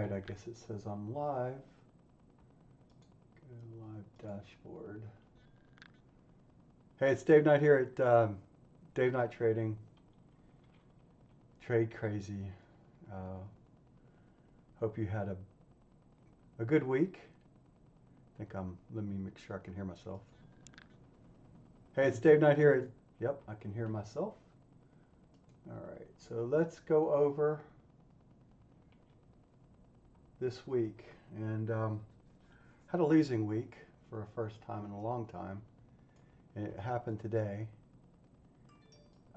Alright, I guess it says I'm live. Go to live dashboard. Hey, it's Dave Knight here at Dave Knight Trading. Trade Crazy. Hope you had a good week. Let me make sure I can hear myself. Hey, it's Dave Knight here. Yep, I can hear myself. Alright, so let's go over this week. And had a losing week for a first time in a long time. And it happened today.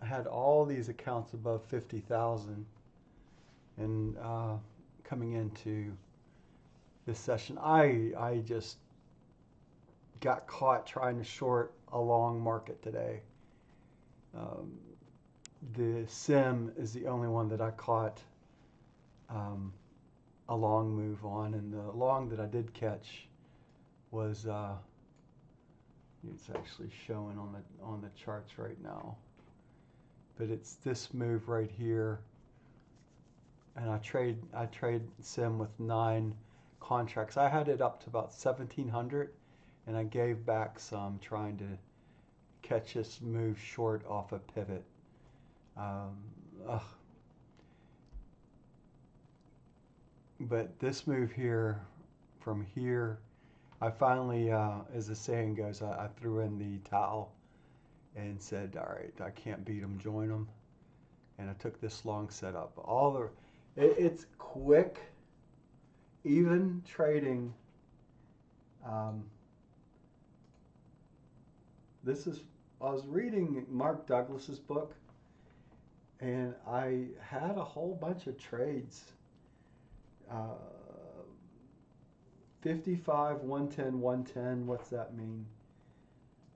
I had all these accounts above 50,000, and coming into this session, I just got caught trying to short a long market today. The sim is the only one that I caught a long move on, and the long that I did catch was it's actually showing on the charts right now, but it's this move right here, and I trade sim with 9 contracts. I had it up to about 1,700, and I gave back some trying to catch this move short off a pivot. But this move here, from here, I finally, as the saying goes, I threw in the towel and said, all right, I can't beat them, join them. And I took this long setup. It's quick, even trading. I was reading Mark Douglas's book, and I had a whole bunch of trades. 55, 110, 110, what's that mean?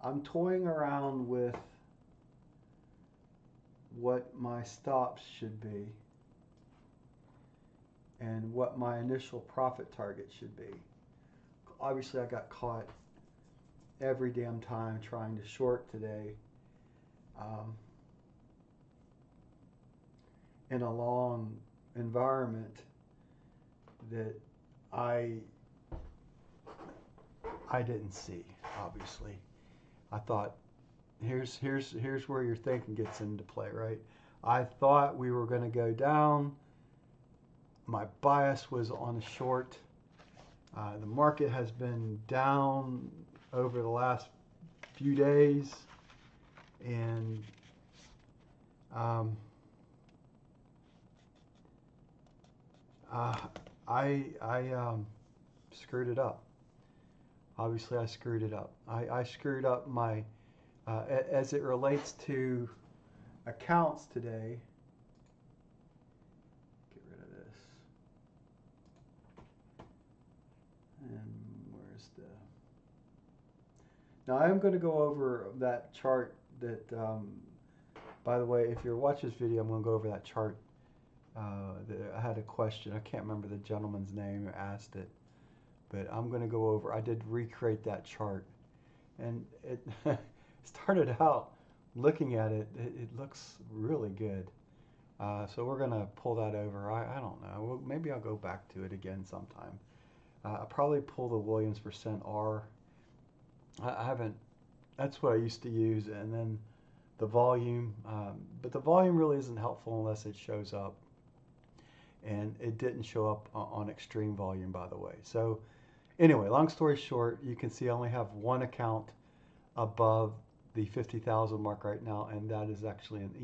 I'm toying around with what my stops should be and what my initial profit target should be. Obviously, I got caught every damn time trying to short today in a long environment that I didn't see. Obviously, I thought here's where your thinking gets into play, right? I thought we were going to go down. My bias was on a short. The market has been down over the last few days, and I screwed it up. Obviously, I screwed it up. I screwed up my, as it relates to accounts today. Get rid of this. And where's the... Now, I am going to go over that chart that, by the way, if you're watching this video, I'm going to go over that chart. I had a question. I can't remember the gentleman's name who asked it. But I'm going to go over, I did recreate that chart, and it started out looking at it, it looks really good. So we're going to pull that over. I don't know. Well, maybe I'll go back to it again sometime. I'll probably pull the Williams %R. I haven't, that's what I used to use, and then the volume, but the volume really isn't helpful unless it shows up. And it didn't show up on extreme volume, by the way. So anyway, long story short, you can see I only have one account above the 50,000 mark right now, and that is actually an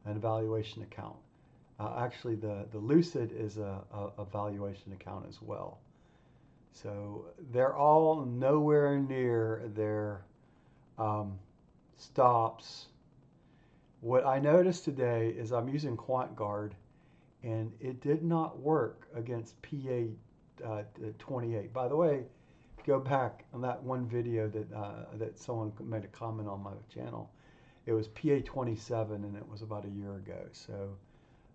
evaluation account. Actually, the Lucid is a valuation account as well. So they're all nowhere near their stops. What I noticed today is I'm using QuantGuard, and it did not work against PA 28. By the way, go back on that one video that someone made a comment on my channel. It was PA 27, and it was about a year ago. So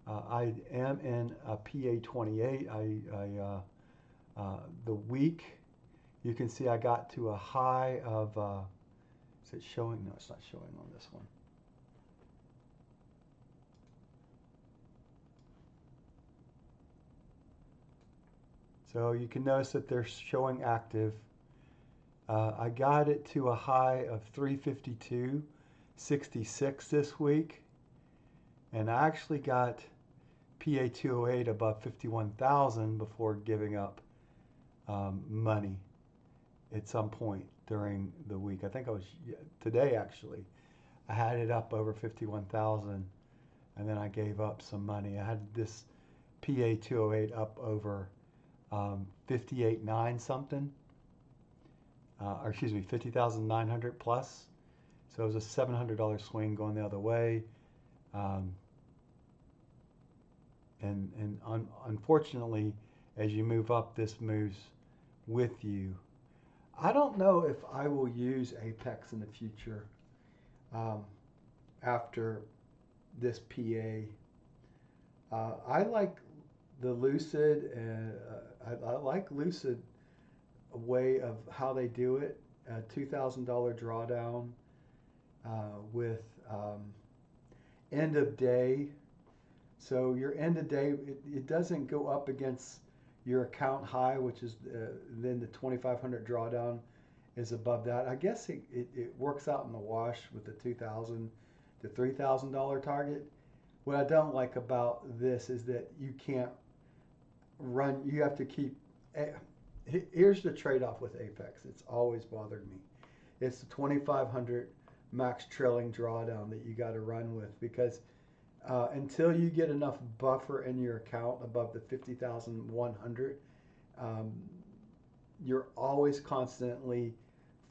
I am in a PA 28. The week, you can see I got to a high of, is it showing? No, it's not showing on this one. So you can notice that they're showing active. I got it to a high of 352.66 this week, and I actually got PA 208 above 51,000 before giving up money at some point during the week. I think I was today actually. I had it up over 51,000, and then I gave up some money. I had this PA 208 up over 58.9 something, or excuse me, 50,900 plus. So it was a $700 swing going the other way. Unfortunately, as you move up, this moves with you. I don't know if I will use Apex in the future after this PA. I like the Lucid, and I like Lucid way of how they do it. A $2,000 drawdown with end of day. So your end of day, it doesn't go up against your account high, which is then the 2,500 drawdown is above that. I guess it works out in the wash with the $2,000 to $3,000 target. What I don't like about this is that you can't run, you have to keep, here's the trade-off with Apex. It's always bothered me. It's the 2,500 max trailing drawdown that you got to run with, because until you get enough buffer in your account above the 50,100, you're always constantly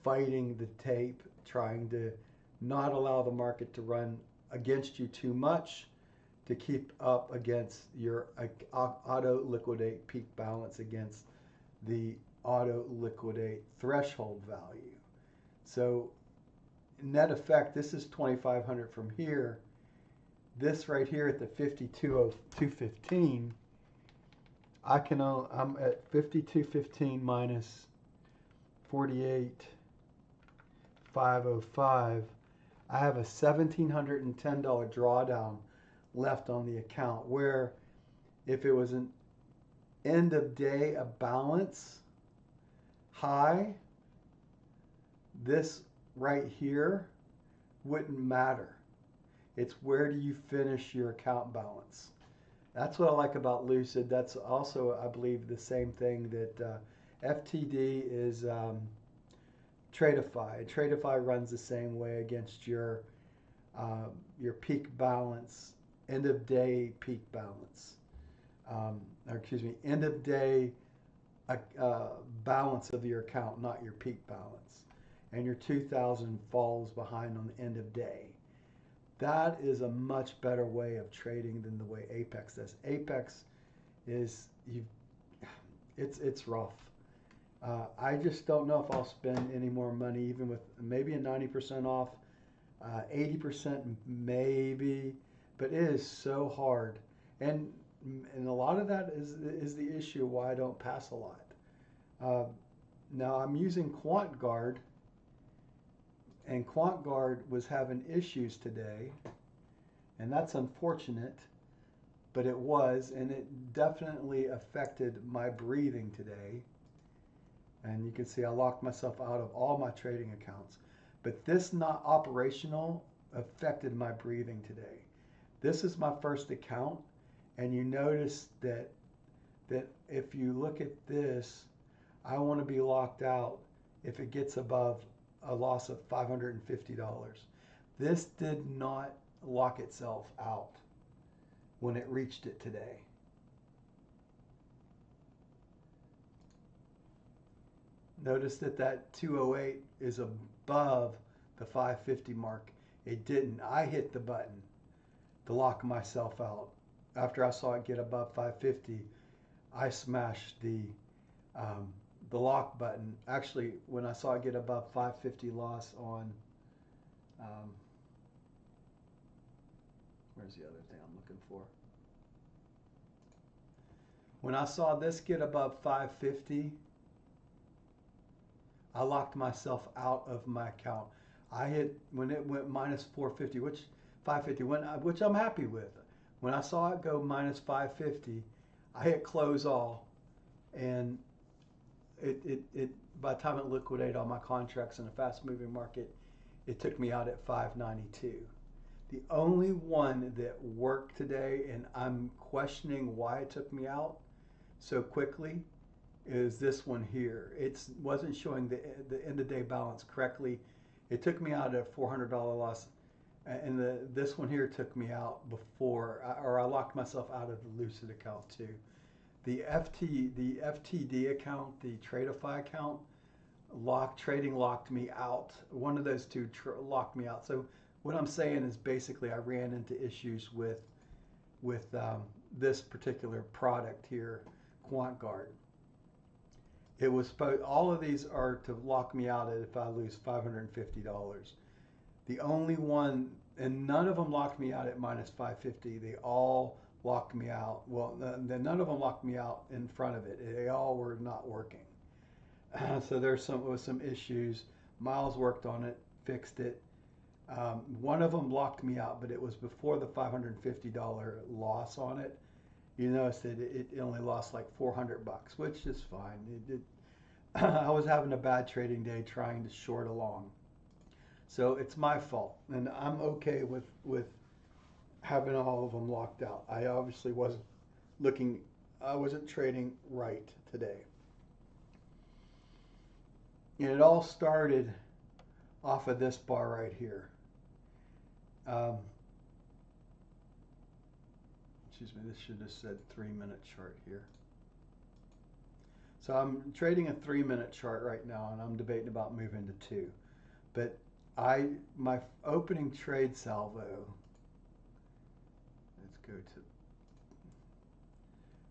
fighting the tape, trying to not allow the market to run against you too much, to keep up against your auto liquidate peak balance against the auto liquidate threshold value. So net effect, this is 2,500 from here. This right here at the 52.0215, I'm at 52.15 minus 48.505. I have a $1,710 drawdown left on the account, where if it was an end of day a balance high, this right here wouldn't matter. It's where do you finish your account balance. That's what I like about Lucid. That's also, I believe, the same thing that FTD is Tradeify. Tradeify runs the same way against your peak balance, end of day peak balance, or excuse me, end of day balance of your account, not your peak balance. And your 2,000 falls behind on the end of day. That is a much better way of trading than the way Apex does. Apex is, it's rough. I just don't know if I'll spend any more money, even with maybe a 90% off, 80% maybe, but it is so hard. And a lot of that is the issue why I don't pass a lot. Now I'm using QuantGuard, and QuantGuard was having issues today, and that's unfortunate, but it was, and it definitely affected my breathing today. And you can see I locked myself out of all my trading accounts, but this not operational affected my breathing today. This is my first account, and you notice that if you look at this, I want to be locked out if it gets above a loss of $550. This did not lock itself out when it reached it today. Notice that 208 is above the 550 mark. It didn't. I hit the button to lock myself out. After I saw it get above 550, I smashed the lock button. Actually, when I saw it get above 550 loss on, where's the other thing I'm looking for? When I saw this get above 550, I locked myself out of my account. I hit, when it went minus 450, which 550, which I'm happy with. When I saw it go minus 550, I hit close all, and it by the time it liquidated all my contracts in a fast moving market, it took me out at 592. The only one that worked today, and I'm questioning why it took me out so quickly, is this one here. It wasn't showing the end of day balance correctly. It took me out at a $400 loss, and this one here took me out before, or I locked myself out of the Lucid account too. The FTD account, the Tradeify account, trading locked me out. One of those two locked me out. So what I'm saying is basically I ran into issues with this particular product here, QuantGuard. It was all of these are to lock me out if I lose $550. The only one, and none of them locked me out at minus 550. They all locked me out. Well, none of them locked me out in front of it. They all were not working. So there's some issues. Miles worked on it, fixed it. One of them locked me out, but it was before the $550 loss on it. You notice that it only lost like $400, which is fine. I was having a bad trading day trying to short along. So it's my fault, and I'm okay with having all of them locked out. I obviously I wasn't trading right today. And it all started off of this bar right here. Excuse me, this should have said 3-minute chart here. So I'm trading a 3-minute chart right now, and I'm debating about moving to 2. But my opening trade salvo, let's go to,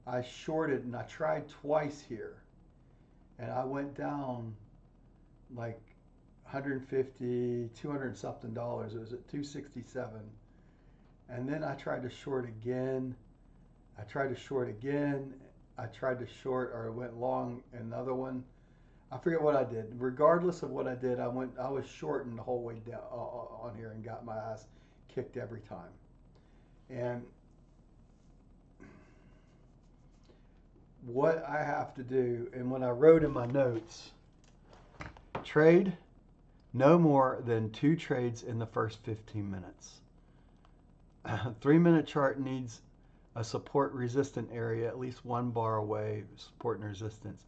I shorted, and I tried twice here, and I went down like 150, 200 something dollars. It was at 267. And then I tried to short again. I tried to short again. I tried to short, or went long another one. I forget what I did. Regardless of what I did, I was shorting the whole way down on here and got my ass kicked every time. And what I have to do, and when I wrote in my notes, trade no more than 2 trades in the first 15 minutes. 3-minute chart needs a support resistant area, at least 1 bar away, support and resistance.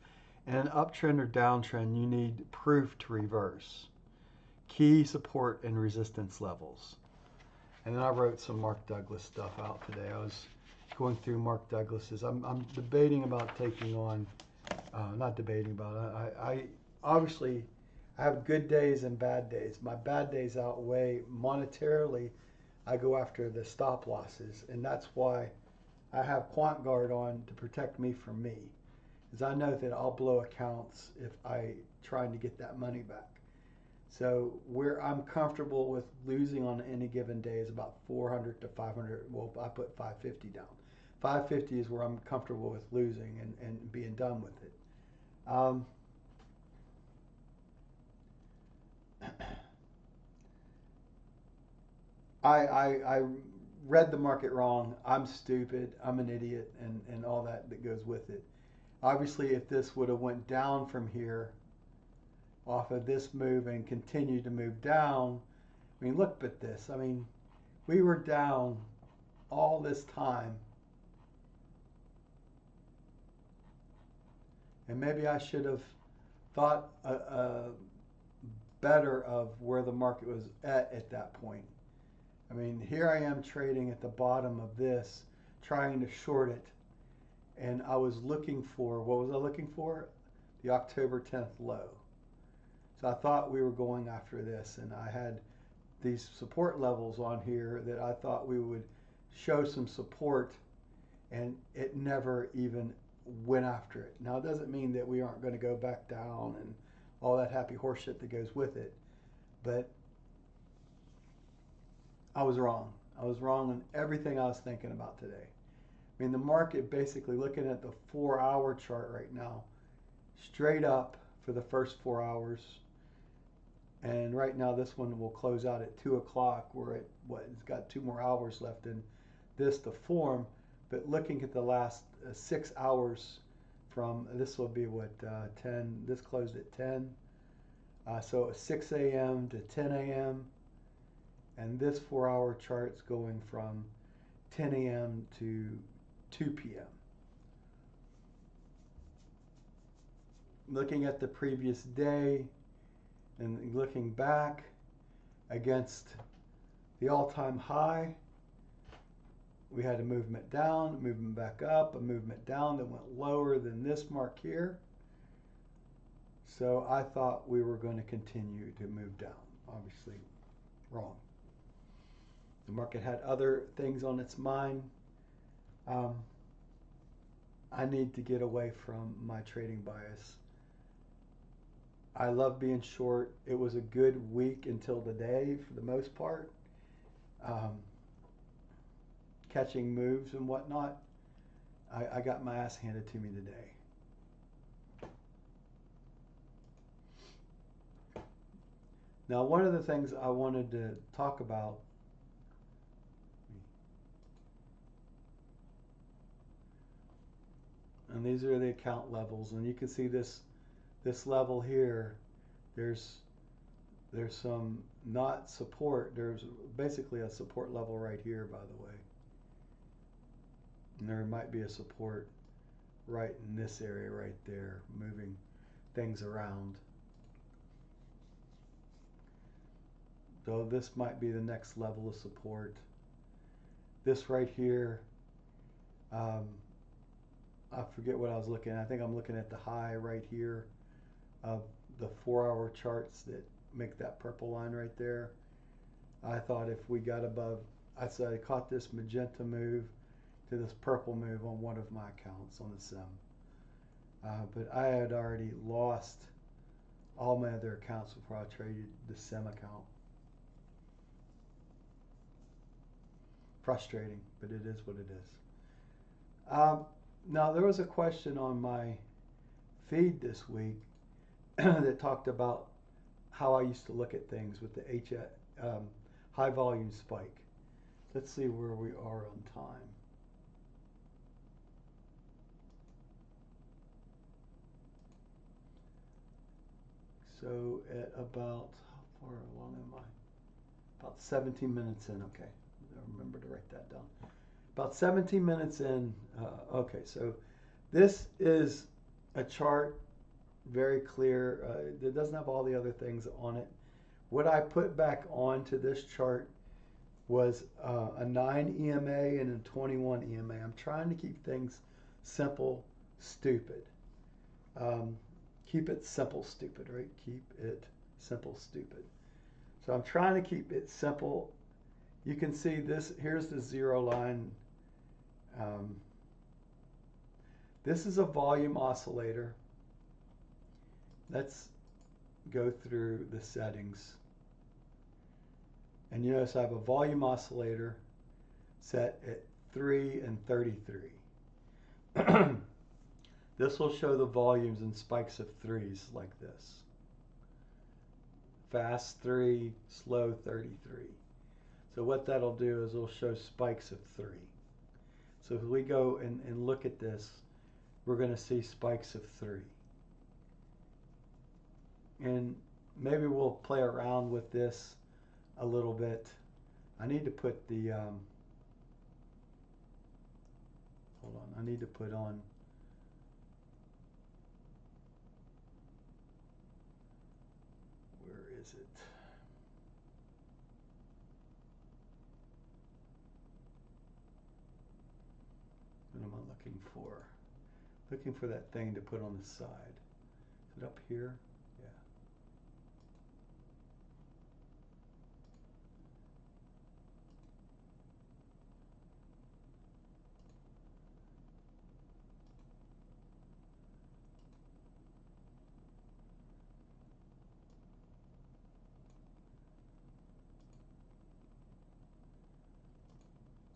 In an uptrend or downtrend, you need proof to reverse. Key support and resistance levels. And then I wrote some Mark Douglas stuff out today. I was going through Mark Douglas's. I'm debating about taking on, not debating about it. I obviously I have good days and bad days. My bad days outweigh monetarily. I go after the stop losses, and that's why I have QuantGuard on to protect me from me. Because I know that I'll blow accounts if I trying to get that money back. So where I'm comfortable with losing on any given day is about 400 to 500. Well, I put 550 down. 550 is where I'm comfortable with losing and being done with it. I read the market wrong. I'm stupid. I'm an idiot, and all that goes with it. Obviously, if this would have went down from here off of this move and continued to move down, I mean, look at this. I mean, we were down all this time. And maybe I should have thought better of where the market was at that point. I mean, here I am trading at the bottom of this, trying to short it. And I was looking for, what was I looking for? The October 10th low. So I thought we were going after this, and I had these support levels on here that I thought we would show some support, and it never even went after it. Now, it doesn't mean that we aren't going to go back down and all that happy horse shit that goes with it, but I was wrong. I was wrong on everything I was thinking about today. I mean, the market, basically looking at the 4-hour chart right now, straight up for the first 4 hours. And right now this one will close out at 2 o'clock. We're at, it's got 2 more hours left in this to form. But looking at the last 6 hours from, this will be what, 10, this closed at 10. So 6 a.m. to 10 a.m. And this 4-hour chart's going from 10 a.m. to 2 p.m. Looking at the previous day and looking back against the all-time high, we had a movement down, a movement back up, a movement down that went lower than this mark here. So I thought we were going to continue to move down. Obviously wrong. The market had other things on its mind. I need to get away from my trading bias. I love being short. It was a good week until today for the most part. Catching moves and whatnot. I got my ass handed to me today. Now, one of the things I wanted to talk about and these are the account levels, and you can see this level here, there's some not support. There's basically a support level right here, by the way. And there might be a support right in this area right there, moving things around. So this might be the next level of support. This right here, I forget what I was looking at. I think I'm looking at the high right here of the 4-hour charts that make that purple line right there. I thought if we got above, I said I caught this magenta move to this purple move on one of my accounts on the sim. But I had already lost all my other accounts before I traded the sim account. Frustrating, but it is what it is. Now, there was a question on my feed this week that talked about how I used to look at things with the high volume spike. Let's see where we are on time. So at about, how far along am I? About 17 minutes in, okay. I remember to write that down. About 17 minutes in, okay, so this is a chart, very clear. It doesn't have all the other things on it. What I put back onto this chart was a 9 EMA and a 21 EMA. I'm trying to keep things simple, stupid. Keep it simple, stupid, right? Keep it simple, stupid. So I'm trying to keep it simple. You can see this, here's the zero line. This is a volume oscillator. Let's go through the settings. And you notice I have a volume oscillator set at 3 and 33. This will show the volumes in spikes of 3s like this. Fast 3, slow 33. So what that'll do is it'll show spikes of 3. So if we go and look at this, we're going to see spikes of 3. And maybe we'll play around with this a little bit. I need to put the, hold on, I need to put on, where is it? What am I looking for? Looking for that thing to put on the side. Is it up here? Yeah.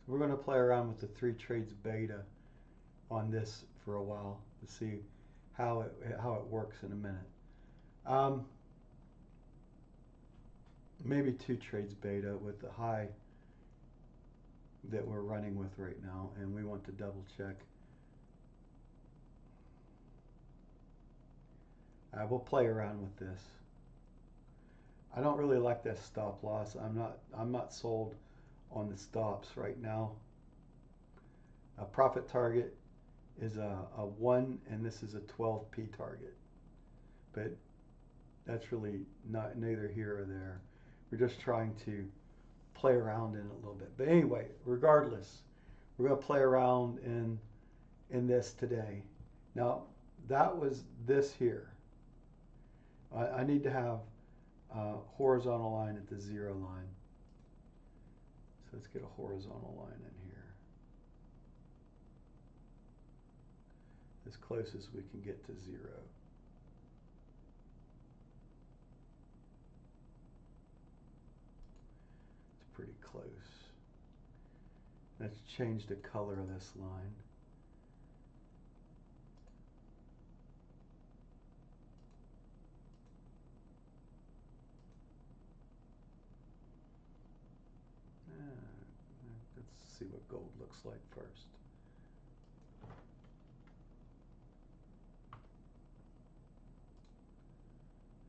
So we're going to play around with the 3 trades beta on this for a while to see how it works in a minute. Maybe 2 trades beta with the high that we're running with right now, and we want to double check. I will play around with this. I don't really like that stop loss. I'm not sold on the stops right now. A profit target is a 1 and this is a 12p target. But that's really not neither here or there. We're just trying to play around in it a little bit. But anyway, regardless, we're going to play around in this today. Now, that was this here. I need to have a horizontal line at the 0 line. So let's get a horizontal line in here. As close as we can get to 0. It's pretty close. Let's change the color of this line. Let's see what gold looks like first.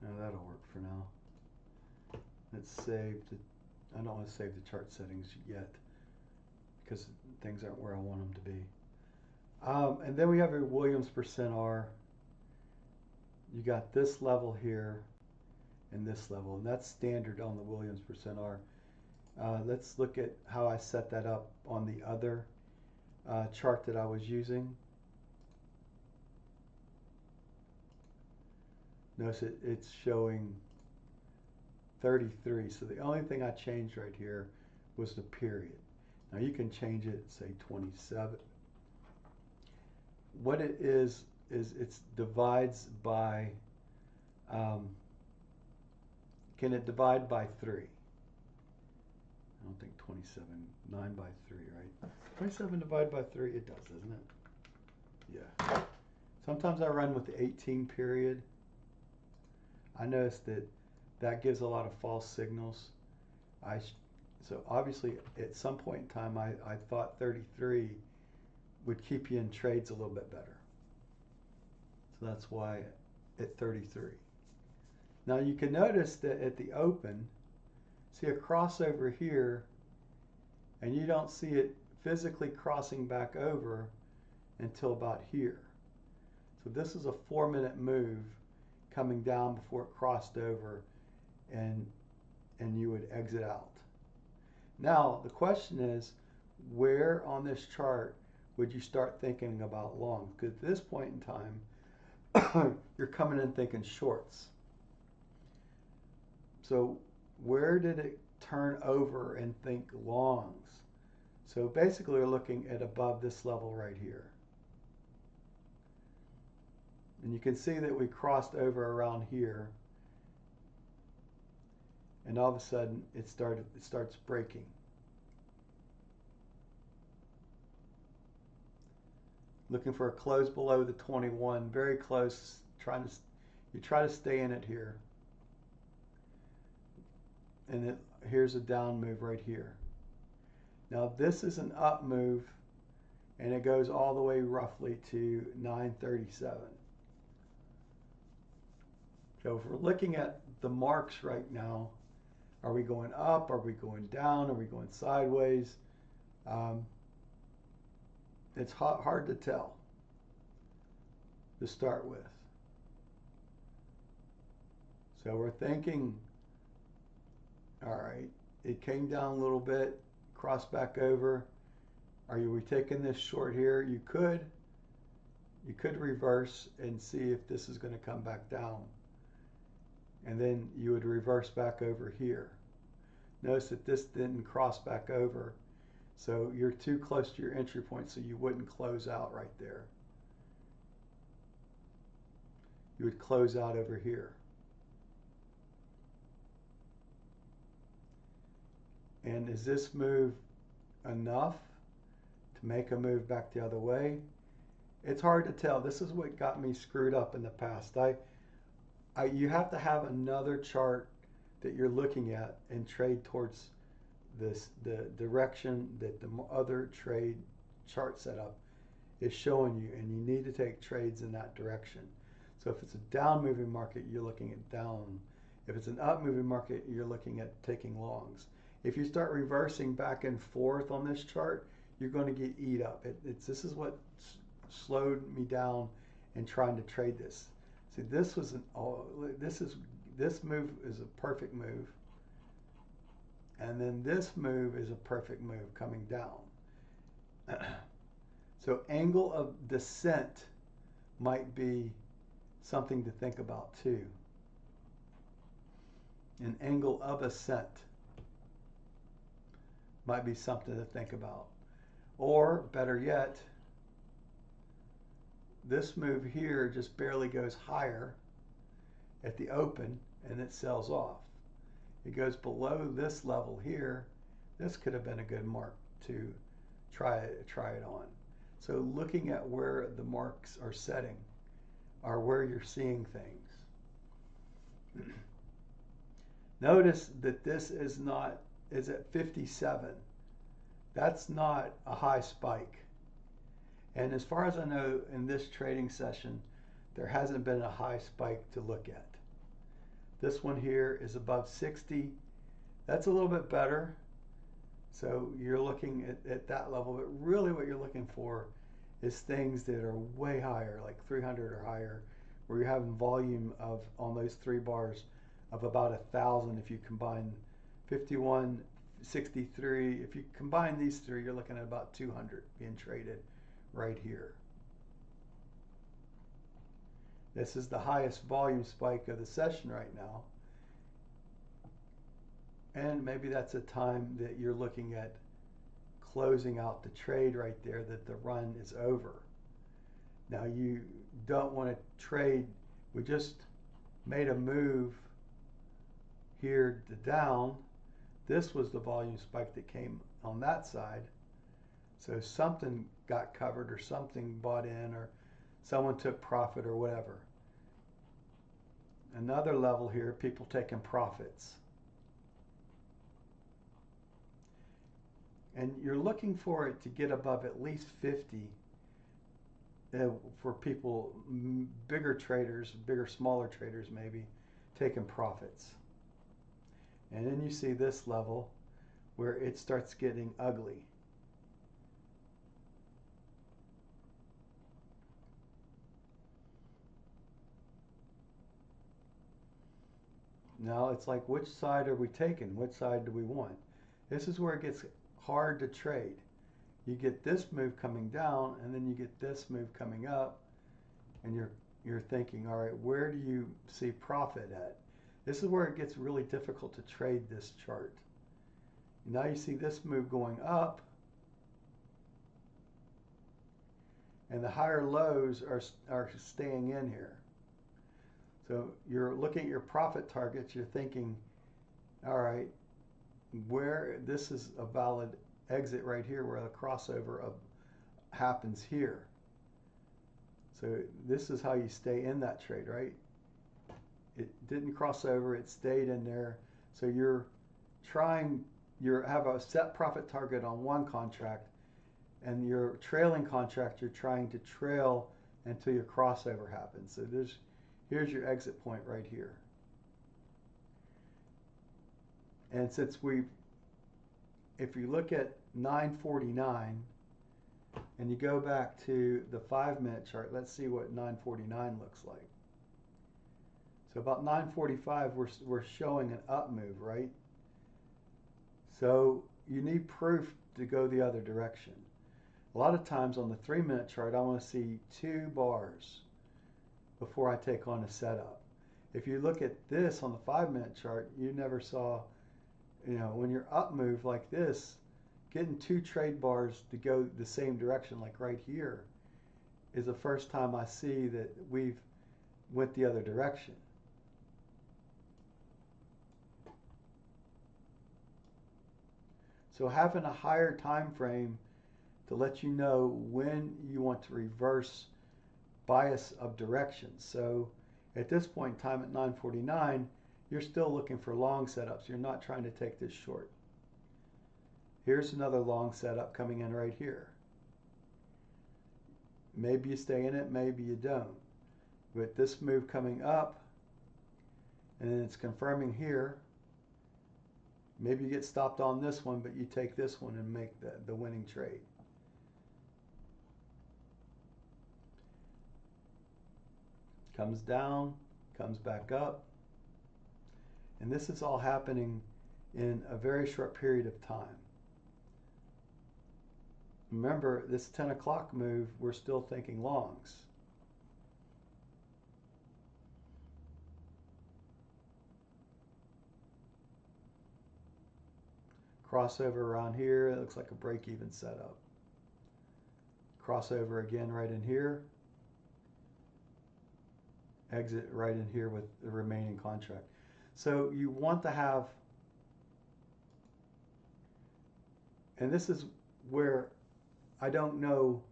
Now that'll work for now. Let's save the, I don't want to save the chart settings yet because things aren't where I want them to be. And then we have your Williams %R. You got this level here and this level, and that's standard on the Williams %R. Let's look at how I set that up on the other chart that I was using. Notice it's showing 33. So the only thing I changed right here was the period. Now you can change it, say 27. What it is it divides by, can it divide by 3? I don't think 27, 9 by 3, right? 27 divided by 3, it does, doesn't it? Yeah. Sometimes I run with the 18 period. I noticed that gives a lot of false signals. So obviously at some point in time I thought 33 would keep you in trades a little bit better. So that's why at 33. Now you can notice that at the open, see a crossover here, and you don't see it physically crossing back over until about here. So this is a 4-minute move coming down before it crossed over, and you would exit out. Now the question is, where on this chart would you start thinking about long? Because at this point in time, you're coming in thinking shorts. So where did it turn over and think longs? So basically we're looking at above this level right here. And you can see that we crossed over around here, and all of a sudden it starts breaking. Looking for a close below the 21, very close. You try to stay in it here, and here's a down move right here. Now this is an up move, and it goes all the way roughly to 937. So if we're looking at the marks right now, are we going up? Are we going down? Are we going sideways? It's hard to tell to start with. So we're thinking, all right, it came down a little bit, crossed back over. Are we taking this short here? You could reverse and see if this is going to come back down. And then you would reverse back over here. Notice that this didn't cross back over. So you're too close to your entry point, so you wouldn't close out right there. You would close out over here. And is this move enough to make a move back the other way? It's hard to tell. This is what got me screwed up in the past. You have to have another chart that you're looking at and trade towards the direction that the other trade chart setup is showing you, and you need to take trades in that direction. So if it's a down moving market, you're looking at down. If it's an up moving market, you're looking at taking longs. If you start reversing back and forth on this chart, you're going to get eat up. This is what slowed me down in trying to trade this. See, this move is a perfect move, and then this move is a perfect move coming down. So angle of descent might be something to think about too. An angle of ascent might be something to think about. Or better yet, this move here just barely goes higher at the open and it sells off. It goes below this level here. This could have been a good mark to try it on. So looking at where the marks are setting are where you're seeing things. Notice that this is at 57. That's not a high spike. And as far as I know, in this trading session, there hasn't been a high spike to look at. This one here is above 60. That's a little bit better. So you're looking at that level, but really what you're looking for is things that are way higher, like 300 or higher, where you're having volume of, on those 3 bars, of about 1,000 if you combine 51, 63. If you combine these 3, you're looking at about 200 being traded right here. This is the highest volume spike of the session right now. And maybe that's a time that you're looking at closing out the trade right there, that the run is over. Now you don't want to trade. We just made a move here to down. This was the volume spike that came on that side. So something got covered or something bought in or someone took profit or whatever. Another level here, people taking profits. And you're looking for it to get above at least 50 for people, bigger traders, smaller traders maybe, taking profits. And then you see this level where it starts getting ugly. Now it's like, which side are we taking? Which side do we want? This is where it gets hard to trade. You get this move coming down, and then you get this move coming up, and you're thinking, all right, where do you see profit at? This is where it gets really difficult to trade this chart. Now you see this move going up, and the higher lows are staying in here. So you're looking at your profit targets, you're thinking, all right, where this is a valid exit right here where the crossover happens here. So this is how you stay in that trade, right? It didn't cross over, it stayed in there. So you have a set profit target on one contract, and your trailing contract you're trying to trail until your crossover happens. So here's your exit point right here. And since if you look at 949 and you go back to the 5-minute chart, let's see what 949 looks like. So about 945, we're showing an up move, right? So you need proof to go the other direction. A lot of times on the 3-minute chart, I want to see 2 bars before I take on a setup. If you look at this on the 5-minute chart, you never saw, when you're up move like this, getting 2 trade bars to go the same direction, like right here, is the first time I see that we've went the other direction. So having a higher time frame to let you know when you want to reverse bias of direction. So at this point in time at 949, you're still looking for long setups. You're not trying to take this short. Here's another long setup coming in right here. Maybe you stay in it, maybe you don't. with this move coming up, and then it's confirming here. Maybe you get stopped on this one, but you take this one and make the winning trade. Comes down, comes back up. And this is all happening in a very short period of time. Remember, this 10 o'clock move, we're still thinking longs. Crossover around here, it looks like a break-even setup. Crossover again right in here. Exit right in here with the remaining contract. So you want to have, and this is where I don't know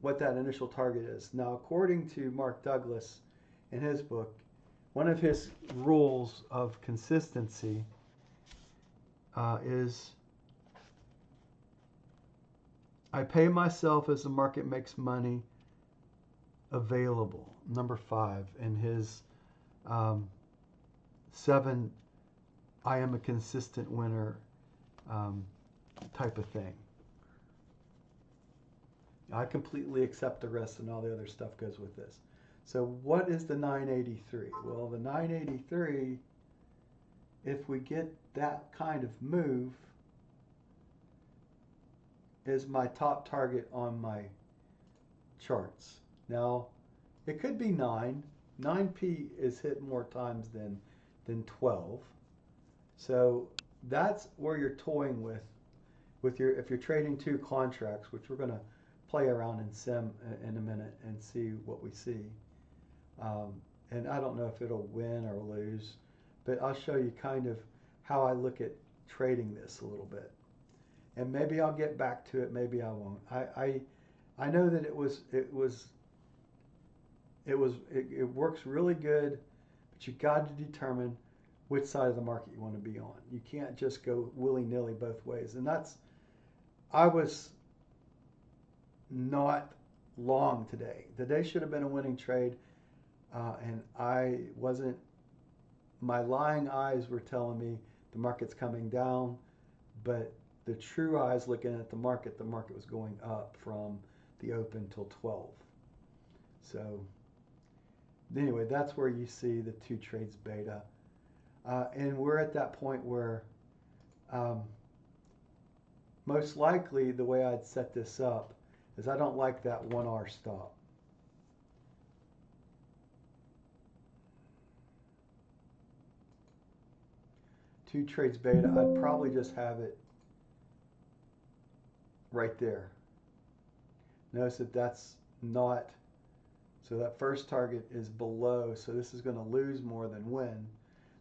what that initial target is. Now, according to Mark Douglas in his book, one of his rules of consistency is I pay myself as the market makes money available. Number 5 in his 7 I am a consistent winner type of thing. I completely accept the rest, and all the other stuff goes with this. So what is the 983? Well, the 983, if we get that kind of move, is my top target on my charts. Now, it could be 9. 9p is hit more times than 12. So that's where you're toying with your, if you're trading 2 contracts, which we're going to play around in sim in a minute and see what we see. And I don't know if it'll win or lose, but I'll show you kind of how I look at trading this a little bit. And maybe I'll get back to it, maybe I won't. I know that it works really good, but you got to determine which side of the market you want to be on. You can't just go willy-nilly both ways. And I was not long today. Today should have been a winning trade, and I wasn't. My lying eyes were telling me the market's coming down, but the true eyes looking at the market was going up from the open till 12. So anyway, that's where you see the 2 trades beta. And we're at that point where most likely the way I'd set this up is I don't like that 1R stop. Two trades beta, I'd probably just have it right there. Notice that that's not, so that first target is below, so this is going to lose more than win.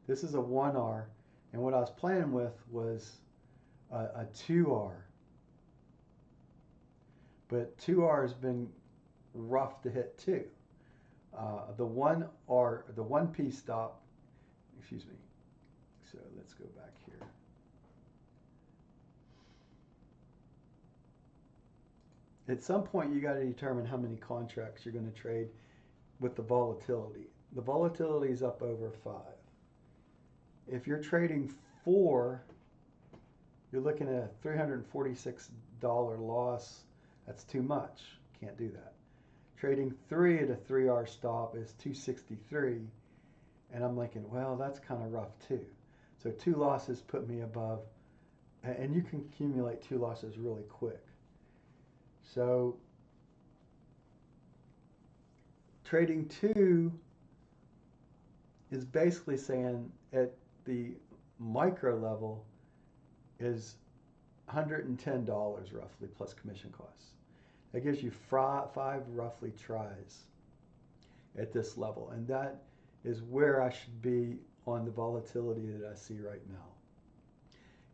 This is a 1R, and what I was playing with was a 2R. But 2R has been rough to hit too. The 1R, the 1P stop, excuse me. So let's go back here. At some point, you got to determine how many contracts you're going to trade with the volatility. The volatility is up over 5. If you're trading 4, you're looking at a $346 loss. That's too much. Can't do that. Trading 3 at a 3R stop is 263, and I'm thinking, well, that's kind of rough too. So 2 losses put me above, and you can accumulate 2 losses really quick. So trading 2 is basically saying at the micro level is $110 roughly plus commission costs. That gives you 5 roughly tries at this level, and that is where I should be on the volatility that I see right now.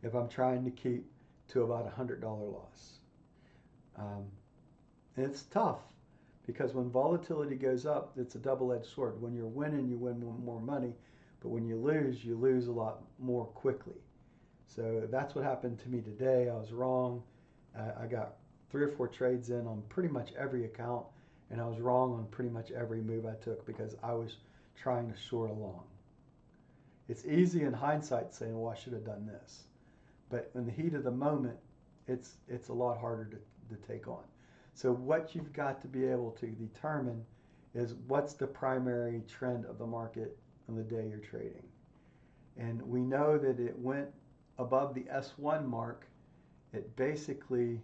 If I'm trying to keep to about $100 loss. And it's tough because when volatility goes up, it's a double-edged sword. When you're winning, you win more money, but when you lose a lot more quickly. So that's what happened to me today. I was wrong. I got 3 or 4 trades in on pretty much every account, and I was wrong on pretty much every move I took because I was trying to short along. It's easy in hindsight saying, well, I should have done this. But in the heat of the moment, it's a lot harder to take on. So what you've got to be able to determine is what's the primary trend of the market on the day you're trading. And we know that it went above the S1 mark at basically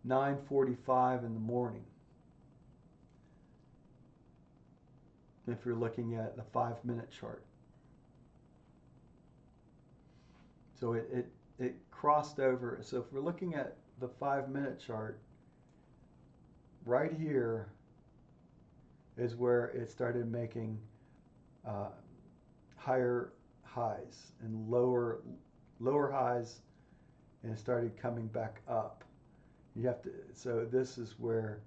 9:45 in the morning. If you're looking at the 5-minute chart. So it crossed over. So if we're looking at the 5-minute chart, right here is where it started making higher highs and lower highs, and it started coming back up. You have to. So this is where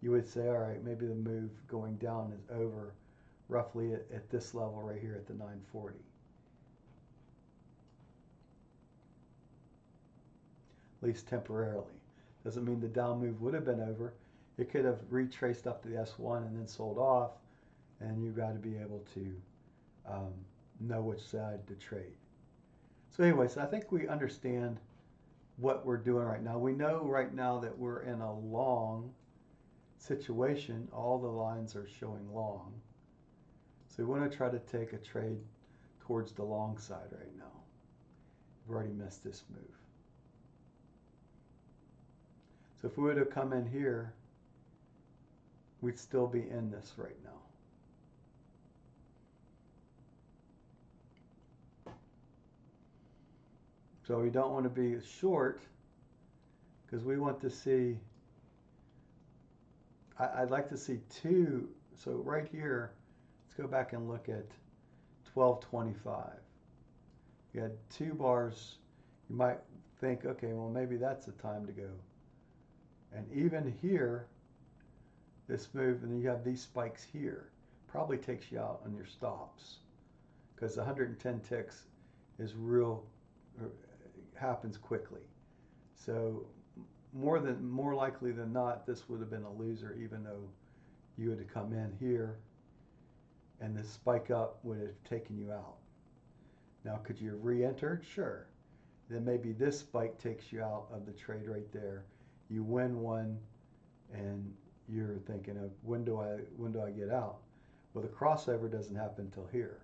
you would say, all right, maybe the move going down is over, roughly at this level right here at the 940. At least temporarily. Doesn't mean the down move would have been over. It could have retraced up to the S1 and then sold off, and you've got to be able to know which side to trade. So anyways, I think we understand what we're doing right now. We know right now that we're in a long situation. All the lines are showing long. So we want to try to take a trade towards the long side right now. We've already missed this move. So if we were to come in here, we'd still be in this right now. So we don't want to be short because we want to see, I'd like to see two. So right here, let's go back and look at 1225. You had 2 bars. You might think, okay, well, maybe that's the time to go. And even here, this move, and then you have these spikes here, probably takes you out on your stops because 110 ticks is real, happens quickly. So more likely than not, this would have been a loser, even though you would have come in here and this spike up would have taken you out. Now, could you have re-entered? Sure. Then maybe this spike takes you out of the trade right there. You win one, and you're thinking of when do I get out? Well, the crossover doesn't happen until here.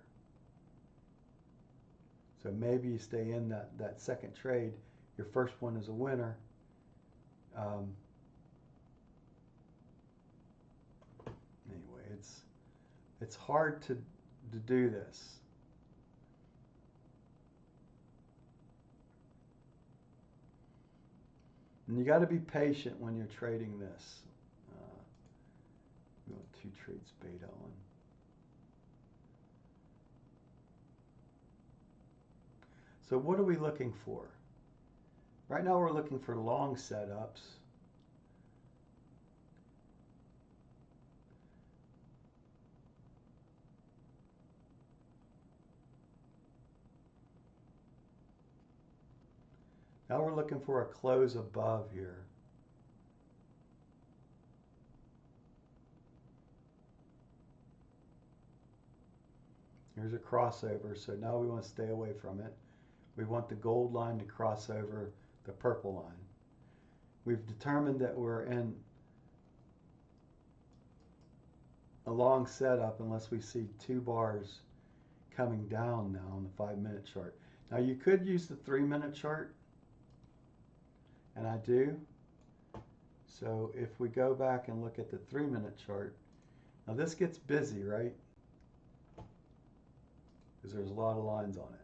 So maybe you stay in that second trade. Your first one is a winner. Anyway, it's hard to do this. And you got to be patient when you're trading this. We want 2 trades beta on. So what are we looking for? Right now we're looking for long setups. Now we're looking for a close above here. Here's a crossover, so now we want to stay away from it. We want the gold line to cross over the purple line. We've determined that we're in a long setup unless we see 2 bars coming down now on the 5-minute chart. Now you could use the 3-minute chart, and I do. So if we go back and look at the 3-minute chart, now this gets busy, right? Because there's a lot of lines on it.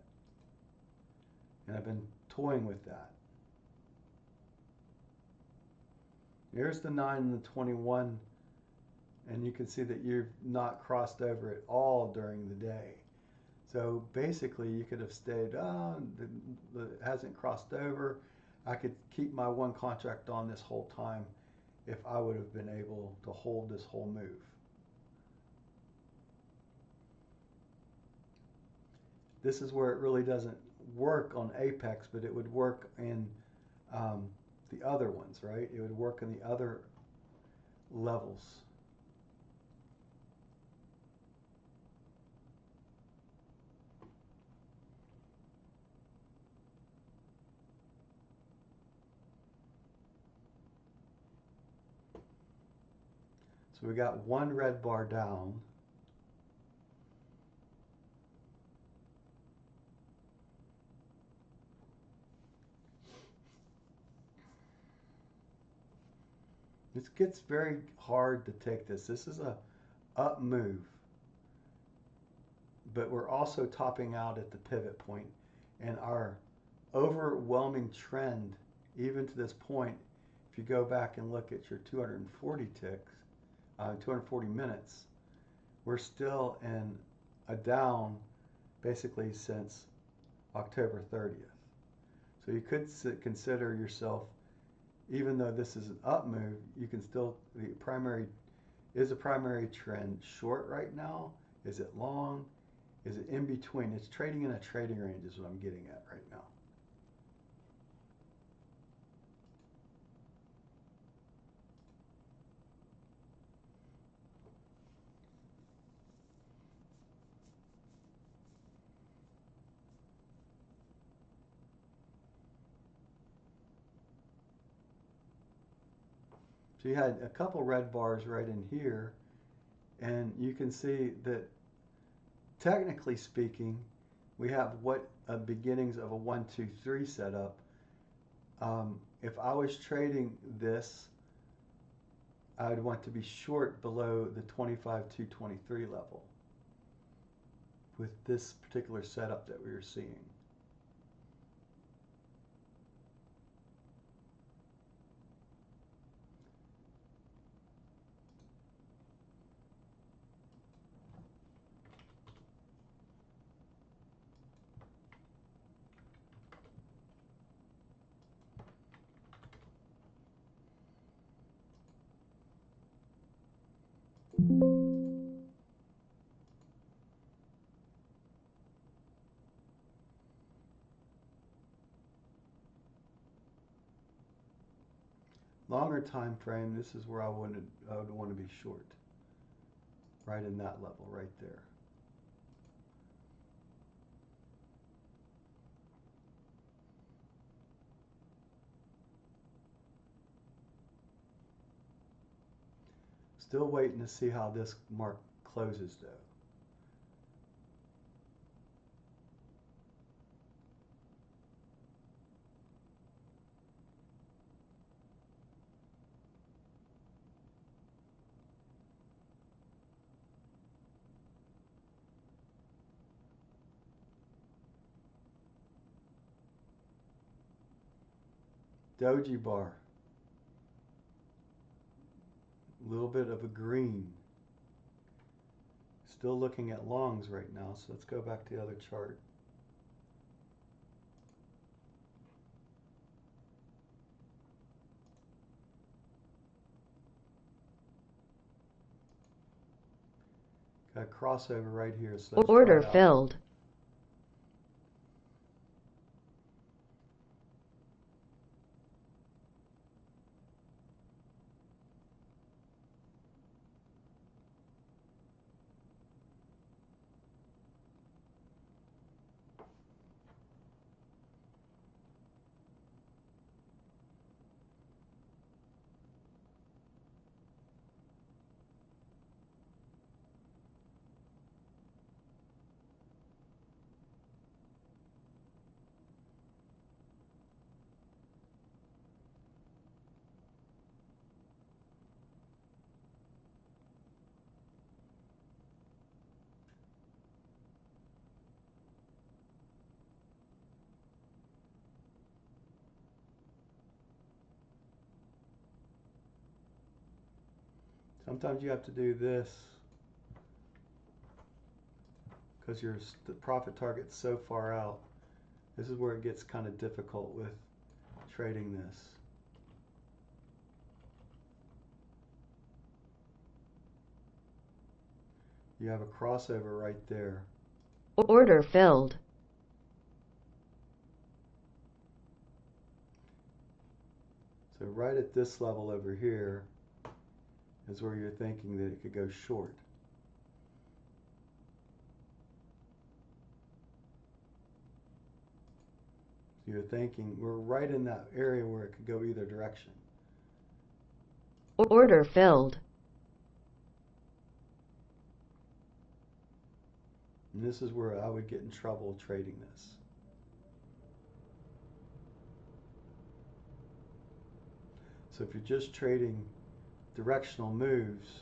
And I've been toying with that. Here's the 9 and the 21, and you can see that you've not crossed over at all during the day. So basically you could have stayed, it hasn't crossed over. I could keep my 1 contract on this whole time if I would have been able to hold this whole move. This is where it really doesn't work on Apex, but it would work in the other ones, right? It would work in the other levels. So we got one red bar down. This gets very hard to take this. This is a up move, but we're also topping out at the pivot point, and our overwhelming trend, even to this point, if you go back and look at your 240 ticks, 240 minutes, we're still in a down basically since October 30th. So you could consider yourself, even though this is an up move, you can still, the primary trend short right now? Is it long? Is it in between? It's trading in a trading range is what I'm getting at right now. So you had a couple red bars right in here, and you can see that technically speaking, we have what beginnings of a 1, 2, 3 setup. If I was trading this, I would want to be short below the 25,223 level with this particular setup that we were seeing. Longer time frame, this is where I would want to be short. Right in that level right there. Still waiting to see how this mark closes though. Doji bar. A little bit of a green. Still looking at longs right now, so let's go back to the other chart. Got a crossover right here, so let's Order filled. Sometimes you have to do this because your profit target's so far out. This is where it gets kind of difficult with trading this. You have a crossover right there. Order filled. So right at this level over here is where you're thinking that it could go short. So you're thinking we're right in that area where it could go either direction. Order filled. And this is where I would get in trouble trading this. So if you're just trading directional moves,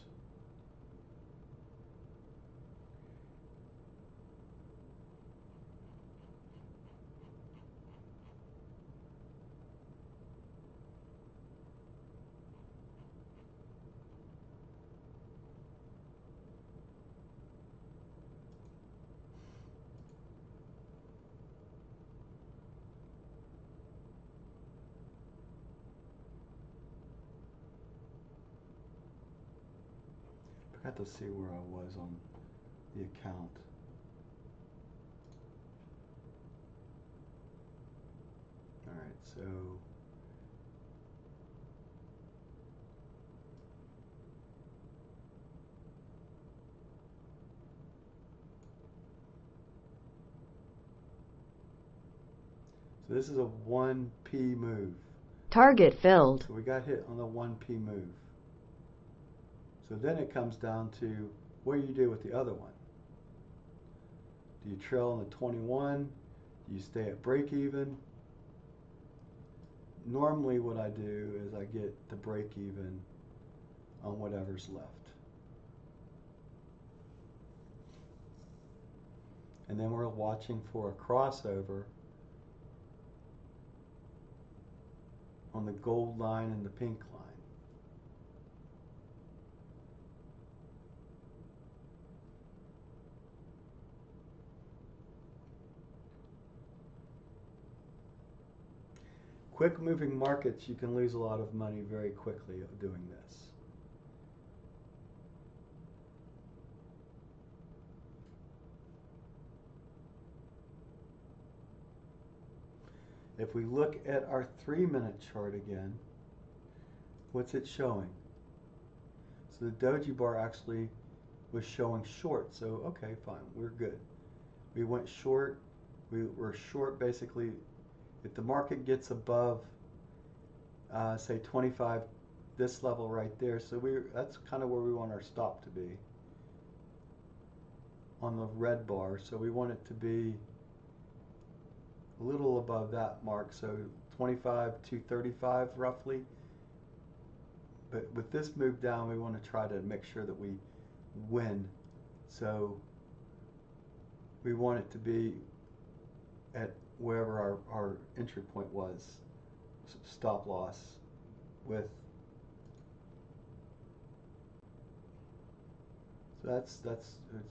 I got to see where I was on the account. All right, so this is a 1p move. Target filled. So we got hit on the 1p move. So then it comes down to what do you do with the other one? Do you trail on the 21? Do you stay at break even? Normally what I do is I get the break even on whatever's left. And then we're watching for a crossover on the gold line and the pink line. Quick moving markets, you can lose a lot of money very quickly doing this. If we look at our 3-minute chart again, what's it showing? So the doji bar actually was showing short. So okay, fine, we're good. We went short. We were short basically. If the market gets above, say 25, this level right there, so that's kind of where we want our stop to be on the red bar. So we want it to be a little above that mark, so 25 to 35 roughly. But with this move down, we want to try to make sure that we win. So we want it to be at wherever our entry point was, stop loss with. So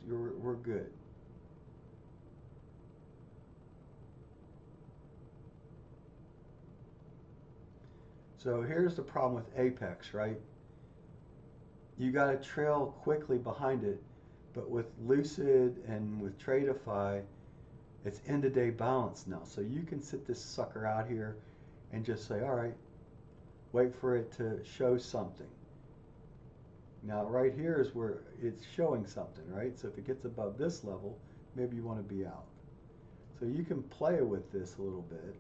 we're good. So here's the problem with Apex, right? You got to trail quickly behind it, but with Lucid and with Tradeify, it's end of day balance now. So you can sit this sucker out here and just say, all right, wait for it to show something. Now right here is where it's showing something, right? So if it gets above this level, maybe you want to be out. So you can play with this a little bit.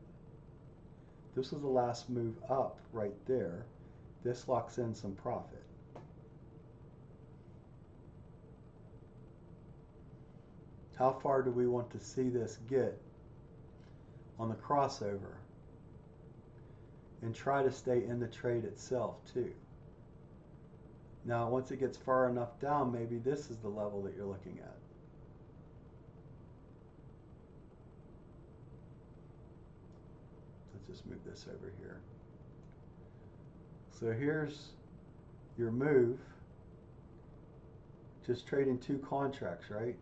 This is the last move up right there. This locks in some profit. How far do we want to see this get on the crossover? And try to stay in the trade itself too. Now once it gets far enough down, maybe this is the level that you're looking at. Let's just move this over here. So here's your move. Just trading 2 contracts, right?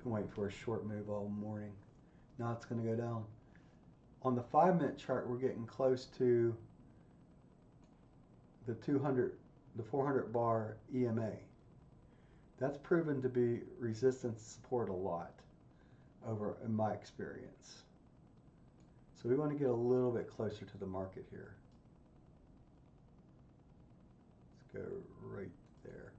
Been waiting for a short move all morning. Now it's going to go down. On the 5-minute chart, we're getting close to the 400 bar EMA. That's proven to be resistance support a lot over in my experience. So we want to get a little bit closer to the market here. Let's go right there.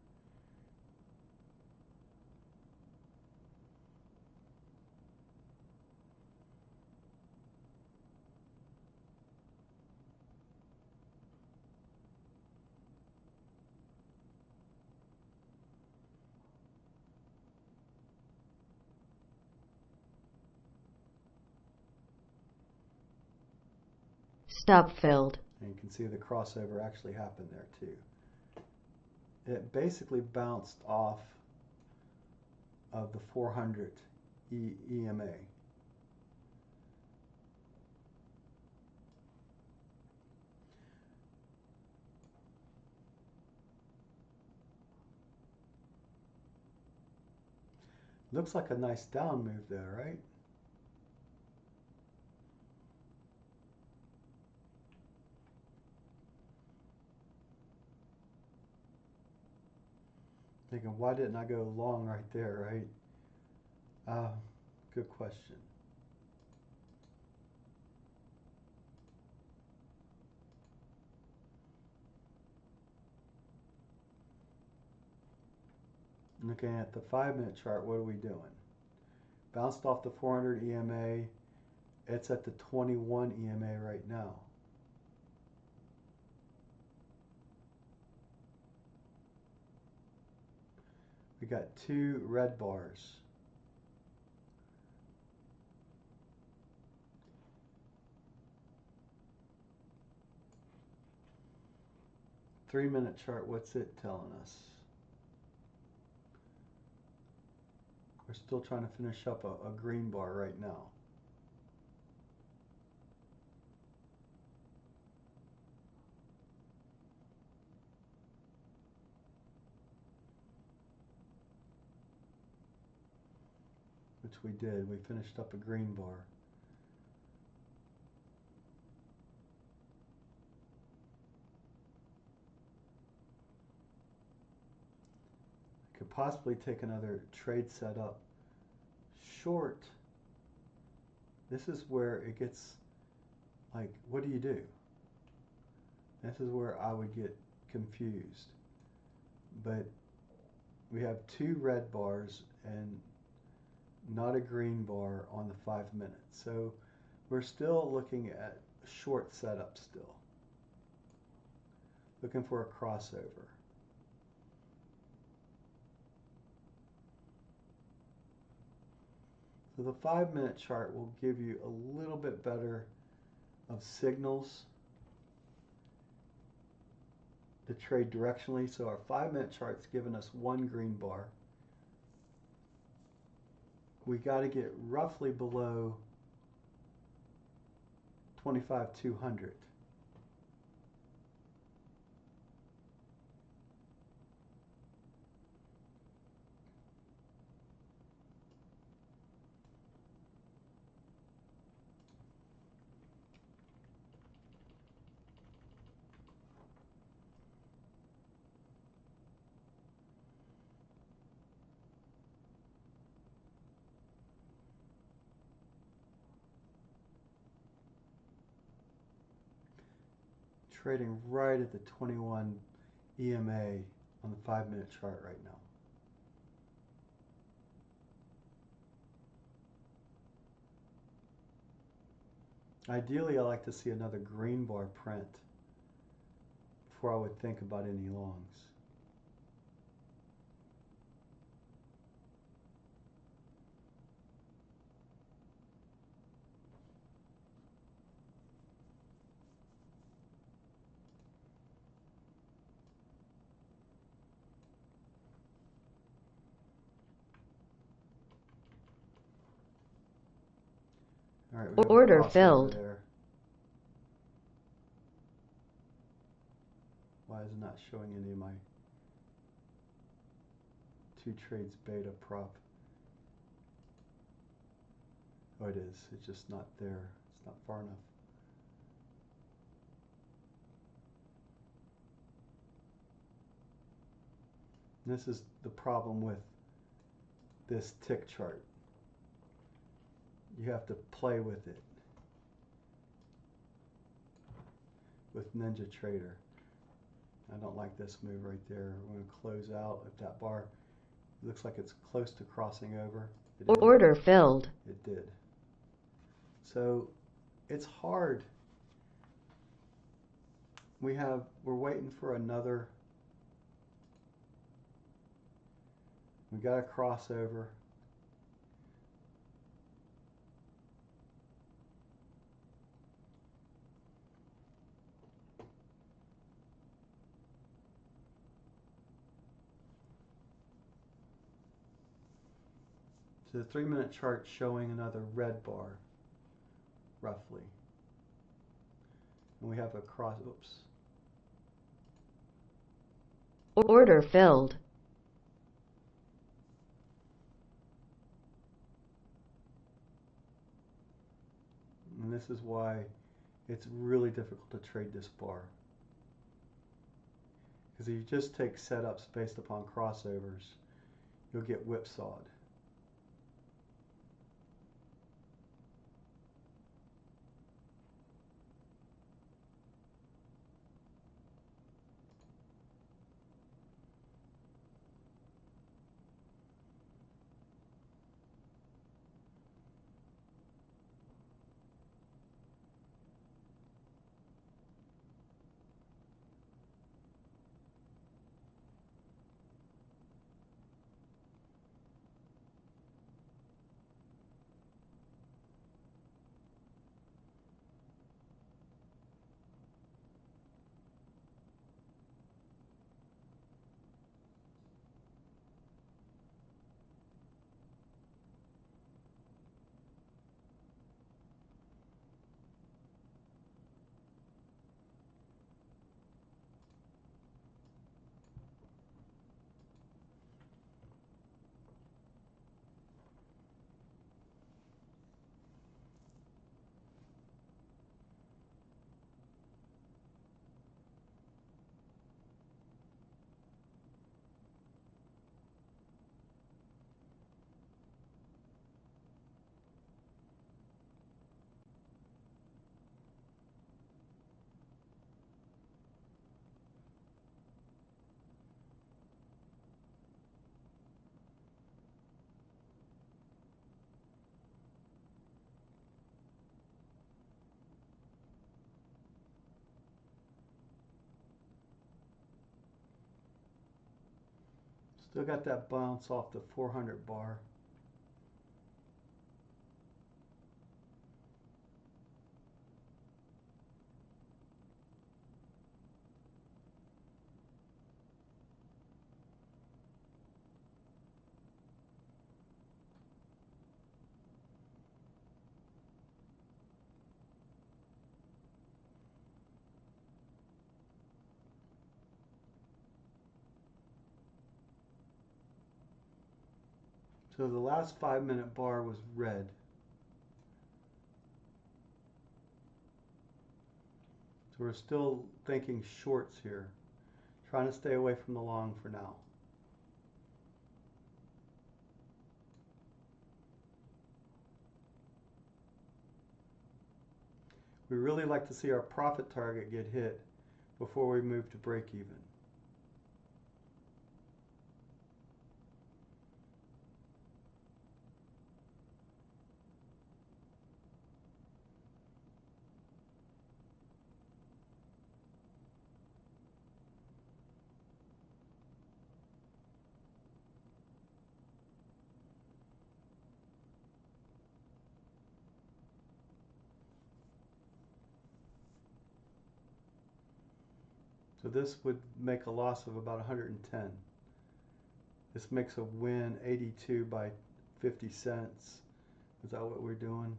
Stop filled. And you can see the crossover actually happened there too. It basically bounced off of the 400 EMA. Looks like a nice down move there, right? Thinking, why didn't I go long right there, right? Good question. Looking at the 5-minute chart, what are we doing? Bounced off the 400 EMA. It's at the 21 EMA right now. We got 2 red bars. Three-minute chart, what's it telling us? We're still trying to finish up a green bar right now. Which we did. We finished up a green bar. Could possibly take another trade setup short. This is where it gets like, what do you do? This is where I would get confused. But we have 2 red bars and not a green bar on the 5 minutes. So we're still looking at a short setup still. Looking for a crossover. So the 5-minute chart will give you a little bit better of signals to trade directionally. So our 5-minute chart's given us 1 green bar. We got to get roughly below 25,200. Trading right at the 21 EMA on the 5-minute chart right now. Ideally, I like to see another green bar print before I would think about any longs. All right, we have a Order crossover filled. there. Why is it not showing any of my 2 trades beta prop? Oh, it is. It's just not there. It's not far enough. And this is the problem with this tick chart. You have to play with it. With Ninja Trader. I don't like this move right there. We're going to close out. If that bar looks like it's close to crossing over, Order filled. It did. So it's hard. We're waiting for another. We got a crossover. So the 3-minute chart showing another red bar, roughly. And we have a cross, oops. Order filled. And this is why it's really difficult to trade this bar. Because if you just take setups based upon crossovers, you'll get whipsawed. Still got that bounce off the 400 bar. So the last 5-minute bar was red. So we're still thinking shorts here. Trying to stay away from the long for now. We really like to see our profit target get hit before we move to break even. So this would make a loss of about 110. This makes a win 82 by 50 cents. Is that what we're doing?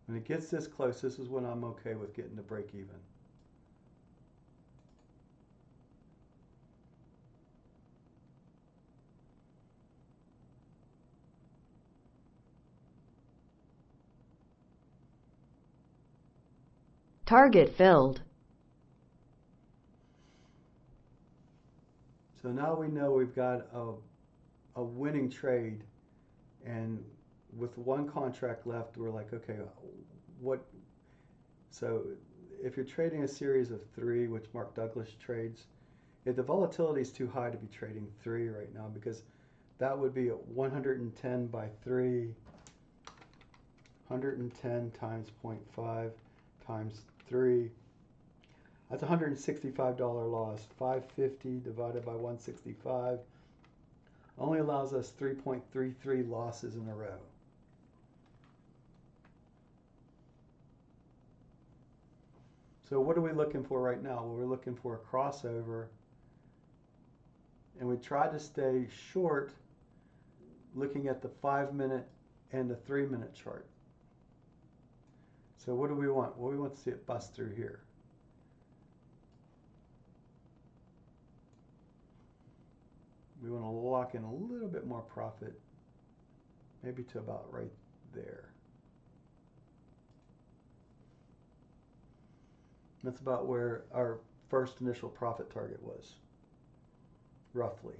When it gets this close, this is when I'm okay with getting to break even. Target filled. So now we know we've got a winning trade, and with one contract left, we're like, okay, what? So if you're trading a series of 3, which Mark Douglas trades, if the volatility is too high to be trading 3 right now, because that would be 110 by 3, 110 times 0.5 times 3. That's $165 loss. 550 divided by 165 only allows us 3.33 losses in a row. So what are we looking for right now? Well, we're looking for a crossover, and we try to stay short looking at the 5-minute and the 3-minute chart. So what do we want? Well, we want to see it bust through here. We want to lock in a little bit more profit, maybe to about right there. That's about where our first initial profit target was, roughly.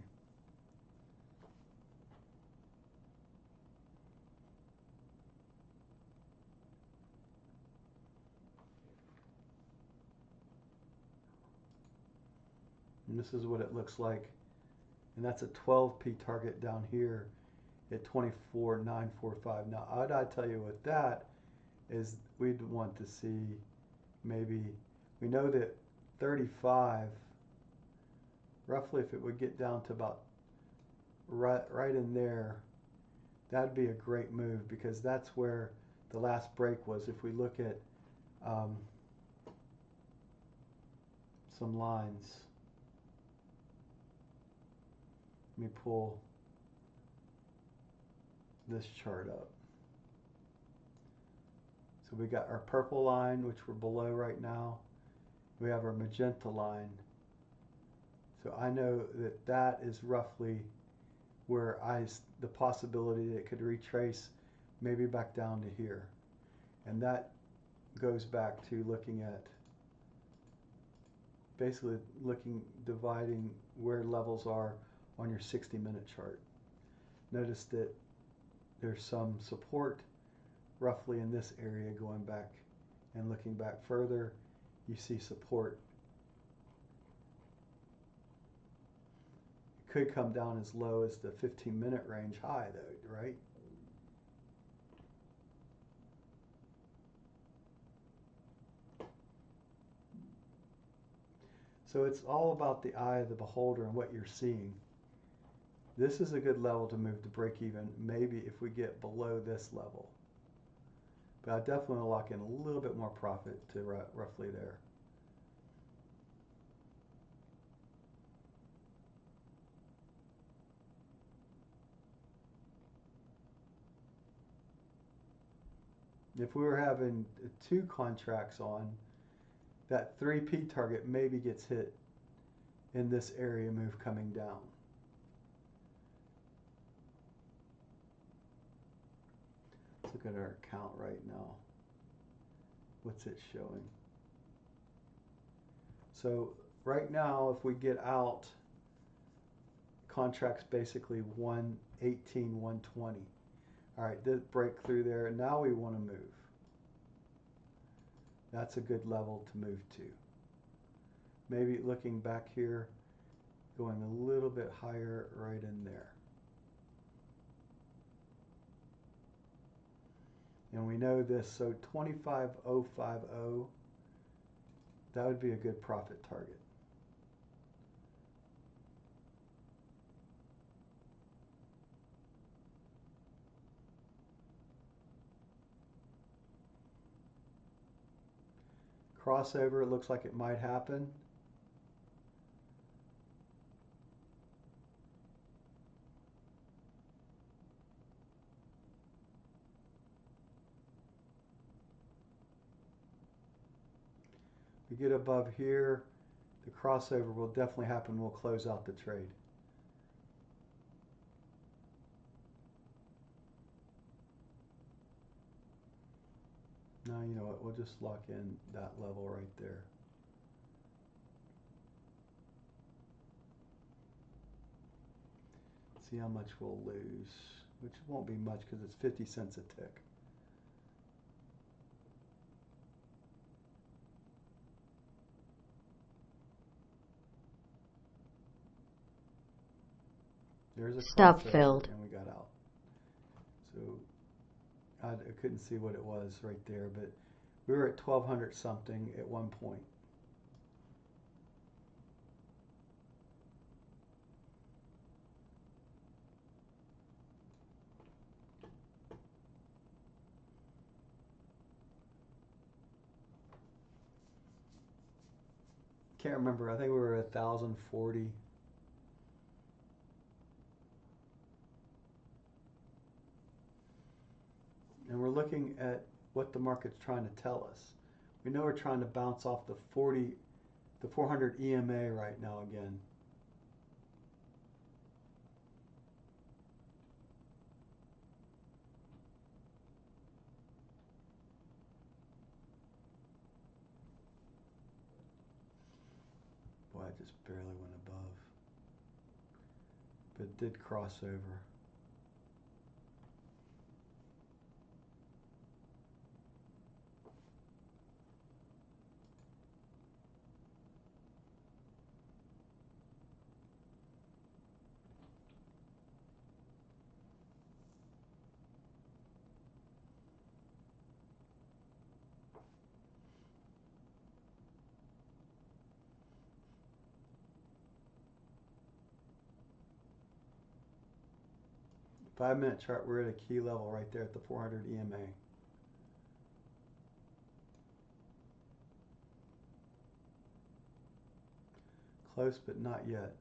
And this is what it looks like. And that's a 12p target down here at 24,945. Now, what I tell you with that is we'd want to see maybe, we know that 35, roughly if it would get down to about right in there, that'd be a great move, because that's where the last break was. If we look at some lines, let me pull this chart up. So we got our purple line, which we're below right now. We have our magenta line. So I know that that is roughly where the possibility that it could retrace maybe back down to here. And that goes back to looking at, basically dividing where levels are on your 60-minute chart. Notice that there's some support roughly in this area going back, and looking back further, you see support. It could come down as low as the 15-minute range high though, right? So it's all about the eye of the beholder and what you're seeing. This is a good level to move to break even, maybe if we get below this level. But I definitely want to lock in a little bit more profit to roughly there. If we were having 2 contracts on, that 3p target maybe gets hit in this area move coming down. Let's look at our account right now. What's it showing? So right now, if we get out, contracts basically 118, 120. All right, this break through there. Now we want to move. That's a good level to move to. Maybe looking back here, going a little bit higher right in there. And we know this, so 25,050, that would be a good profit target. Crossover, it looks like it might happen. We get above here, the crossover will definitely happen. We'll close out the trade. Now, you know what, we'll just lock in that level right there. See how much we'll lose, which won't be much because it's 50 cents a tick. There's a Stop crossover, filled. and we got out. So I couldn't see what it was right there, but we were at 1200 something at one point. Can't remember. I think we were at 1,040. And we're looking at what the market's trying to tell us. We know we're trying to bounce off the 400 EMA right now again. Boy, I just barely went above. But it did cross over. Five-minute chart, we're at a key level right there at the 400 EMA. Close, but not yet.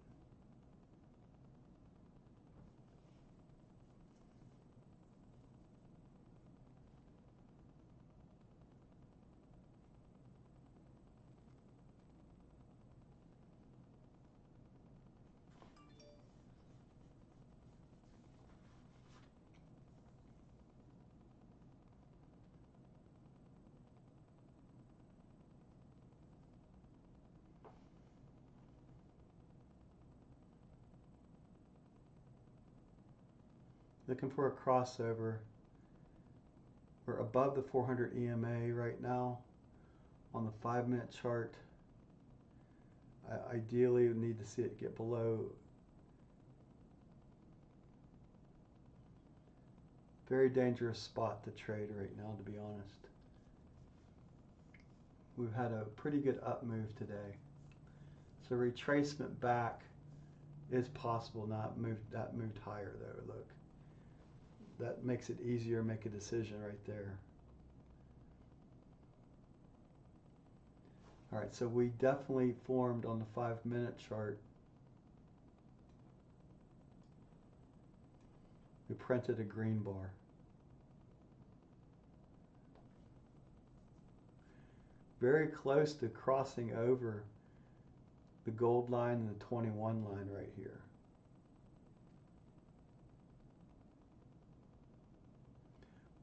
Looking for a crossover. We're above the 400 EMA right now on the 5-minute chart. Ideally, we need to see it get below. Very dangerous spot to trade right now, to be honest. We've had a pretty good up move today. So retracement back is possible. That moved higher though. Look, that makes it easier to make a decision right there. All right, so we definitely formed on the 5-minute chart. We printed a green bar. Very close to crossing over the gold line and the 21 line right here.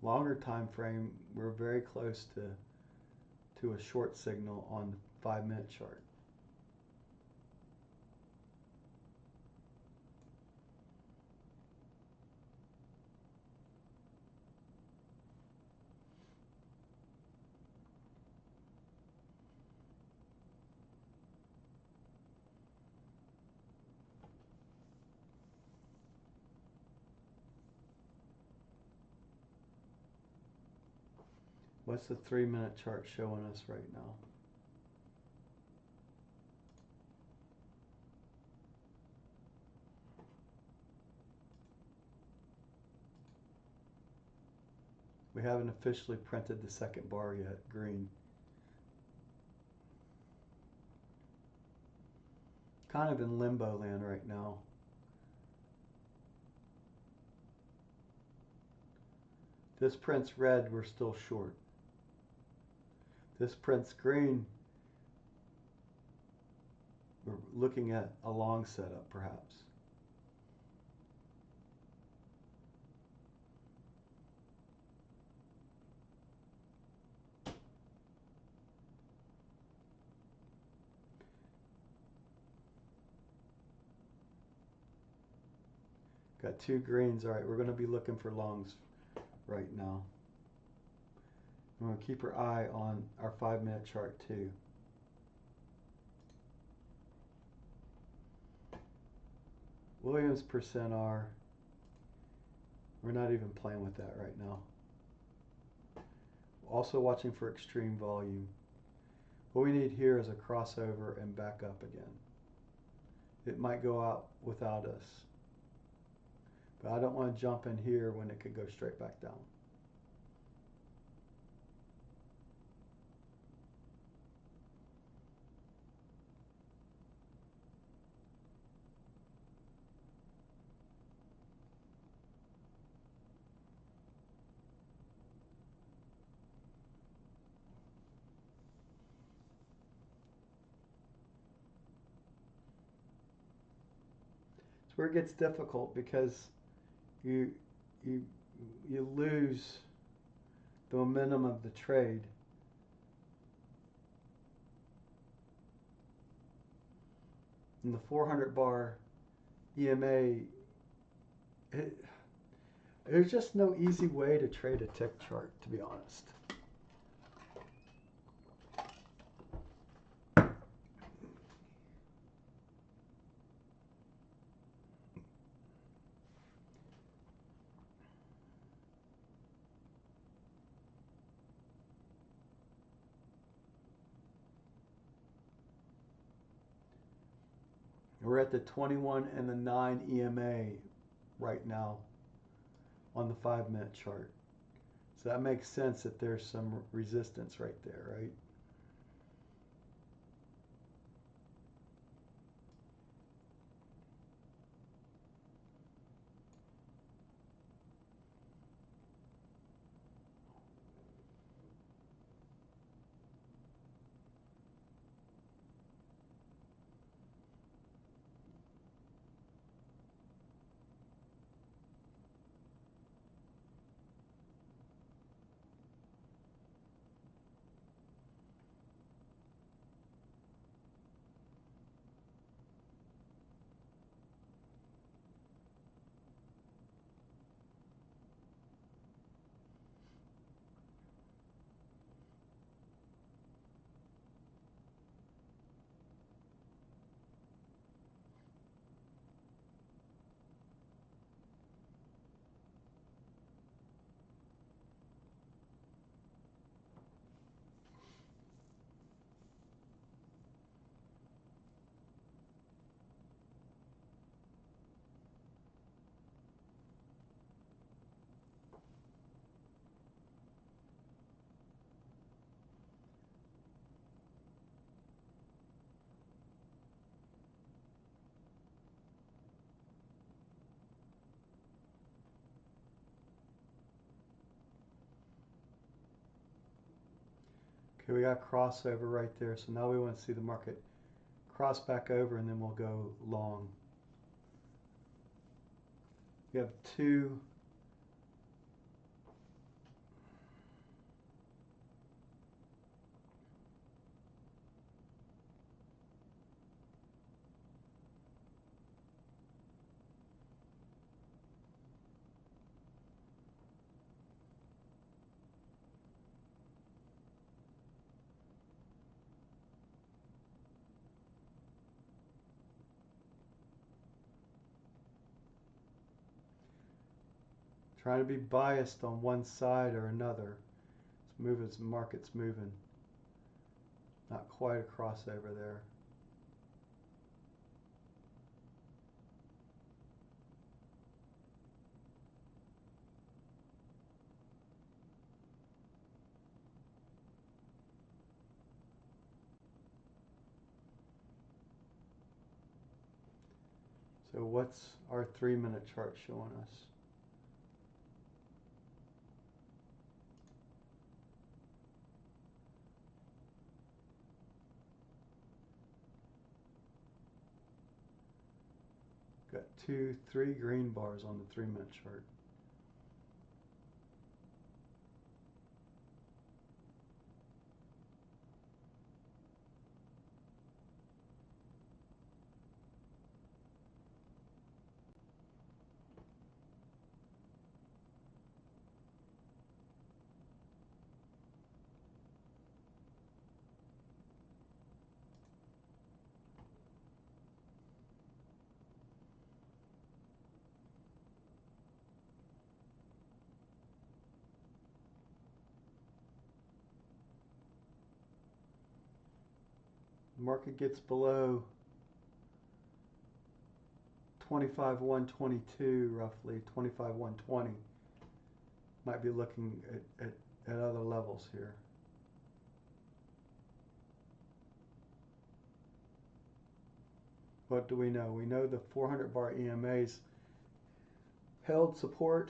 Longer time frame, we're very close to a short signal on the 5-minute chart. What's the 3-minute chart showing us right now? We haven't officially printed the second bar yet, green. Kind of in limbo land right now. This prints red, we're still short. This prints green, we're looking at a long setup perhaps. Got two greens. All right, we're going to be looking for longs right now. We're going to keep our eye on our 5-minute chart too. Williams percent R. We're not even playing with that right now. Also watching for extreme volume. What we need here is a crossover and back up again. It might go out without us. But I don't want to jump in here when it could go straight back down. where it gets difficult because you you you lose the momentum of the trade. And the 400 bar EMA, there's just no easy way to trade a tick chart, to be honest. We're at the 21 and the 9 EMA right now on the 5-minute chart. So that makes sense that there's some resistance right there, right? Okay, we got crossover right there. So now we want to see the market cross back over and then we'll go long. We have two. Trying to be biased on one side or another. Let's move as the market's moving. Not quite a crossover there. So what's our 3-minute chart showing us? Got 2, 3 green bars on the 3-minute chart. Market gets below 25,122 roughly, 25,120. Might be looking at other levels here. What do we know? We know the 400 bar EMA's held support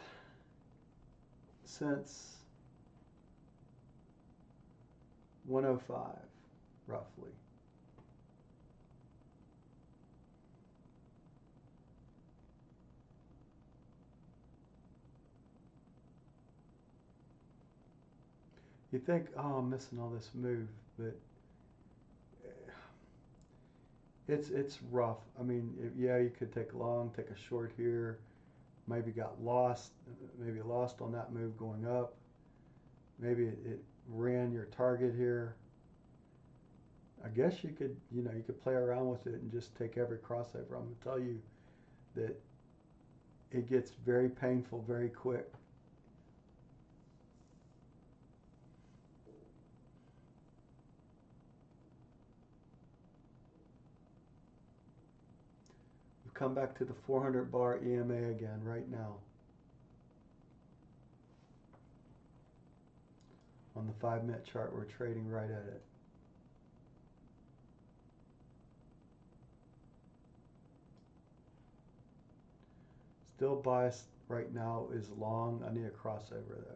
since 105 roughly. You think, oh, I'm missing all this move, but it's rough. I mean, yeah, you could take long, take a short here, maybe got lost, maybe lost on that move going up. Maybe it ran your target here. I guess you could, you could play around with it and just take every crossover. I'm gonna tell you that it gets very painful very quick. We've come back to the 400 bar EMA again right now. On the 5-minute chart, we're trading right at it. Still biased right now is long. I need a crossover though.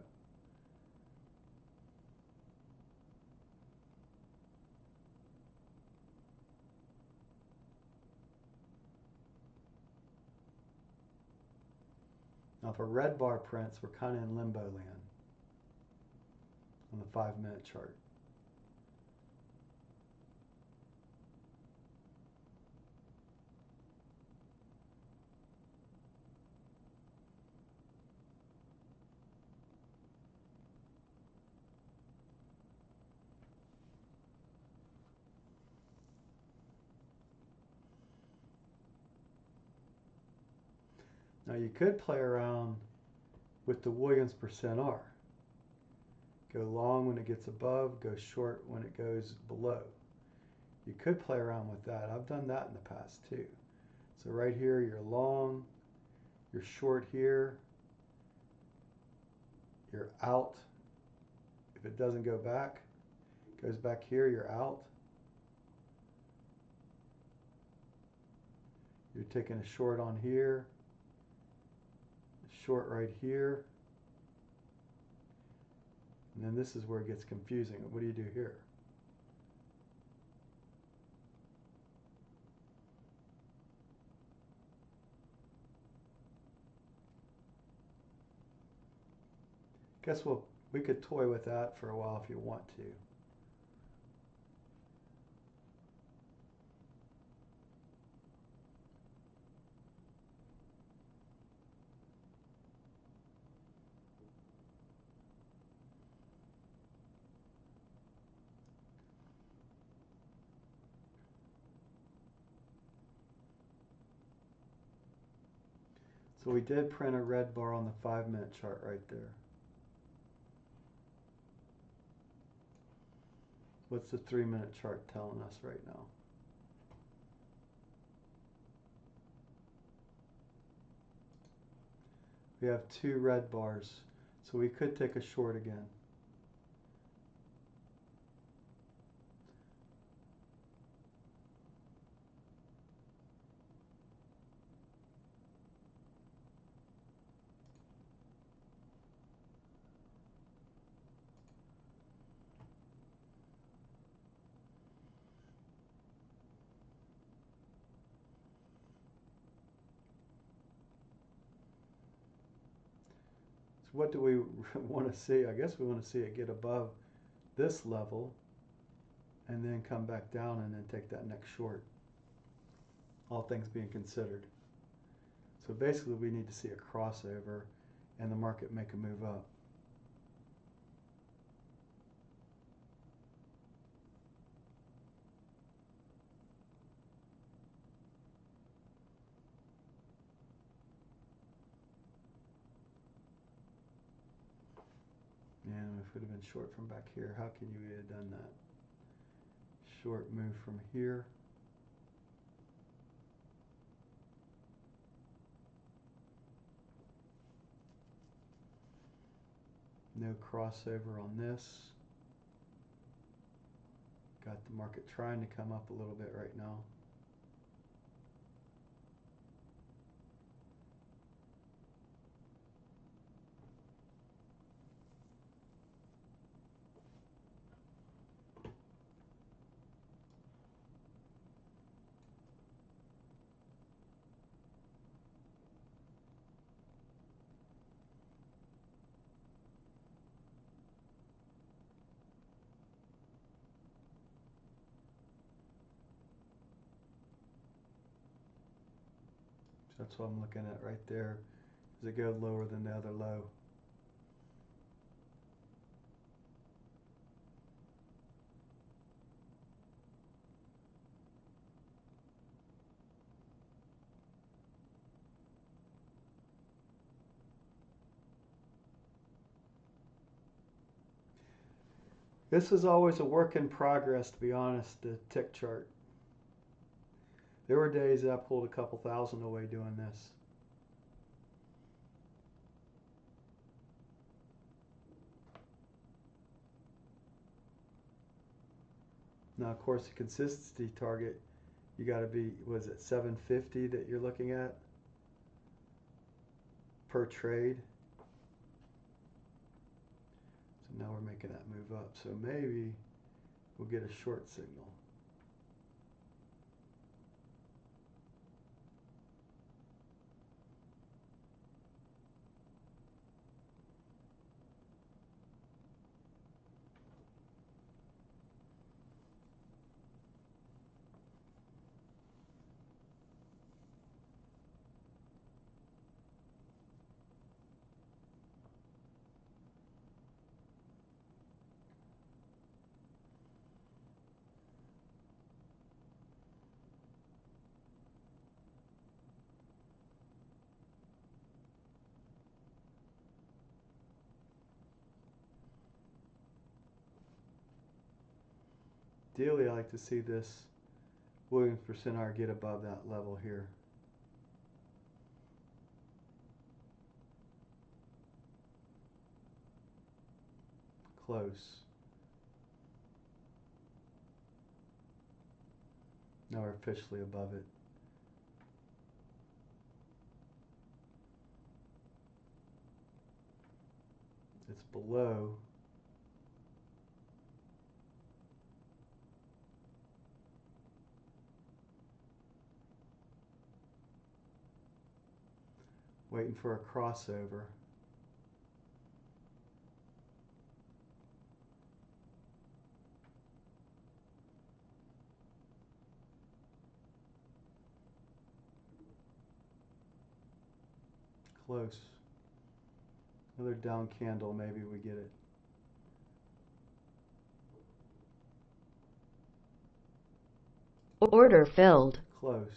Now for red bar prints, we're kind of in limbo land on the 5-minute chart. Now you could play around with the Williams percent R. Go long when it gets above, go short when it goes below. You could play around with that. I've done that in the past too. So right here, you're long, you're short here, you're out. If it doesn't go back, goes back here, you're out. You're taking a short on here, a short right here. And then this is where it gets confusing. What do you do here? Guess we could toy with that for a while if you want to. So we did print a red bar on the 5-minute chart right there. What's the 3-minute chart telling us right now? We have 2 red bars, so we could take a short again. What do we want to see? I guess we want to see it get above this level and then come back down and then take that next short, all things being considered. So basically we need to see a crossover and the market make a move up. And if it would have been short from back here, how can you have done that? Short move from here. No crossover on this. Got the market trying to come up a little bit right now. That's what I'm looking at right there. Does it go lower than the other low? This is always a work in progress, to be honest, the tick chart. There were days that I pulled a couple thousand away doing this. Now, of course, the consistency target, you got to be, was it 750 that you're looking at per trade? So now we're making that move up. So maybe we'll get a short signal. Ideally, I like to see this Williams percent R get above that level here. Close. Now we're officially above it. It's below. Waiting for a crossover. Close. Another down candle, maybe we get it. Order filled. Close.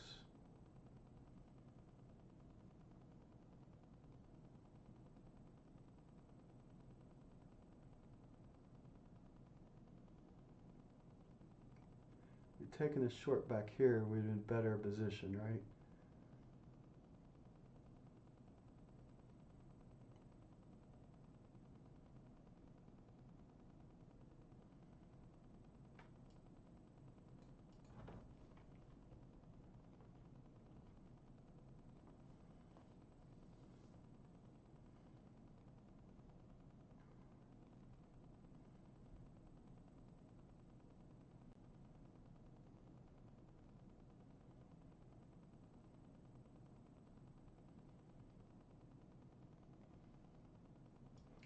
We're taking a short back here, we'd be in better position, right?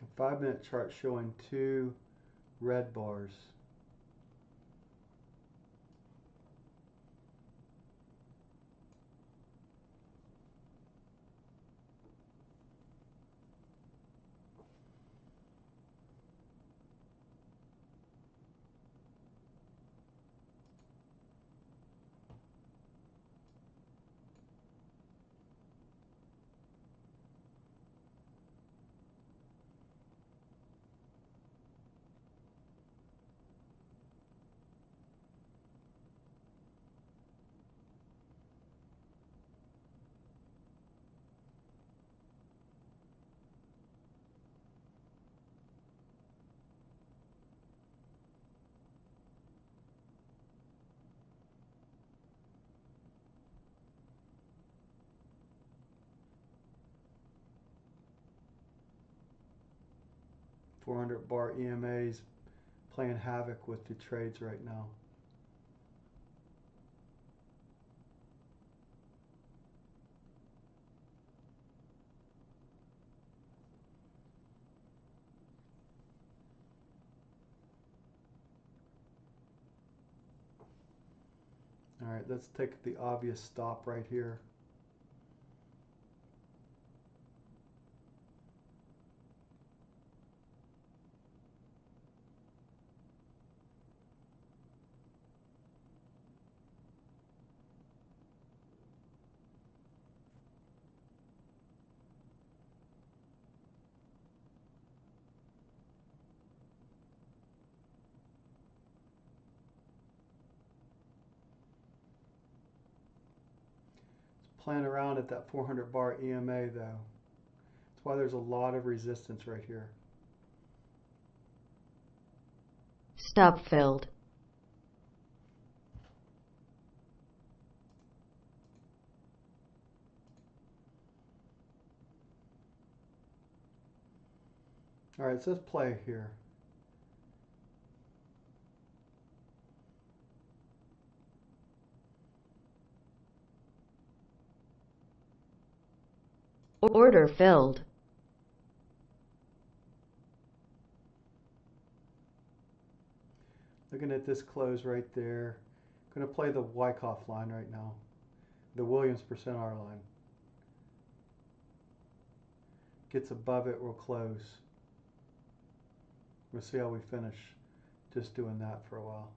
A 5-minute chart showing two red bars. $400 EMAs playing havoc with the trades right now. All right, let's take the obvious stop right here. playing around at that 400 bar EMA though. That's why there's a lot of resistance right here. Stop filled. All right, so let's play here. Order filled. Looking at this close right there. I'm going to play the Wyckoff line right now. The Williams percent R line. Gets above it, we'll close. We'll see how we finish just doing that for a while.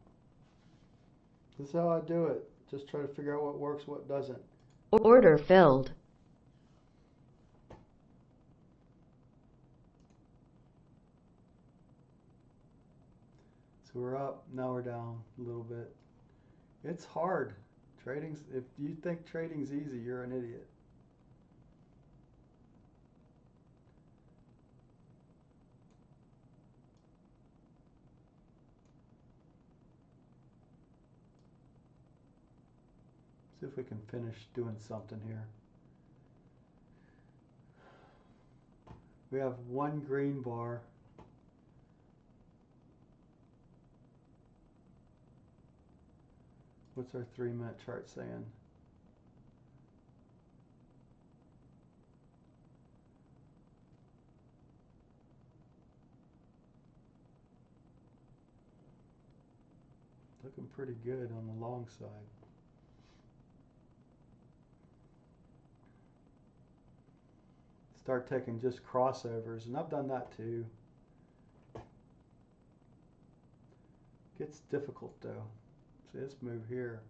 This is how I do it. Just try to figure out what works, what doesn't. Order filled. So we're up, now we're down a little bit. It's hard. If you think trading's easy, you're an idiot. See if we can finish doing something here. We have one green bar. What's our 3-minute chart saying? Looking pretty good on the long side. Start taking just crossovers, and I've done that too. Gets difficult though. See this move here.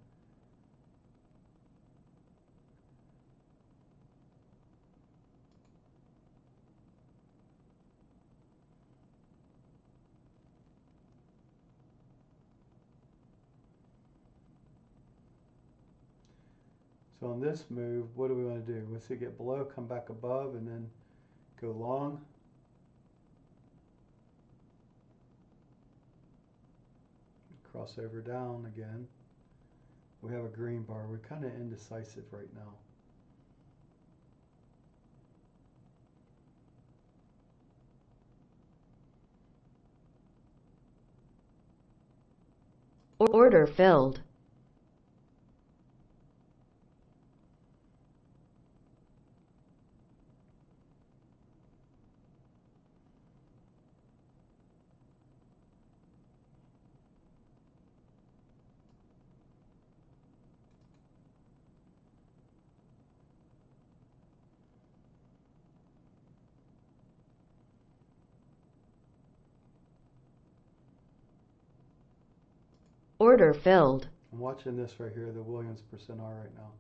So on this move, what do we want to do? Let's see, get below, come back above, and then go long. Crossover down again. We have a green bar. We're kind of indecisive right now. Order filled. Order filled. I'm watching this right here, the Williams percent R right now.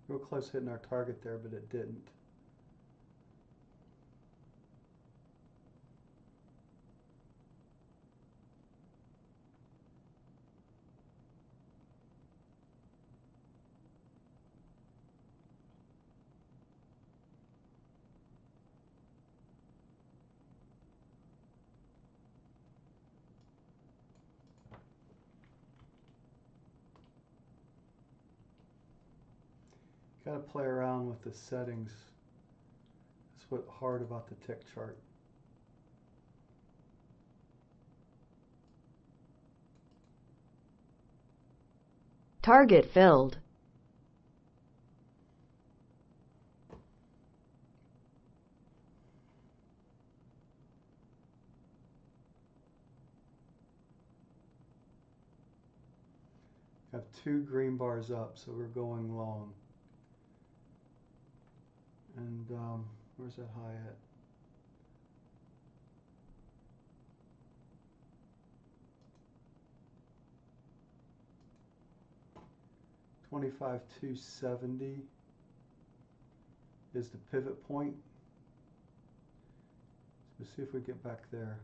Real close hitting our target there, but it didn't. Got to play around with the settings. That's what's hard about the tick chart. Target filled. Have 2 green bars up, so we're going long. And where's that high at? $25,270 is the pivot point. So let's see if we get back there.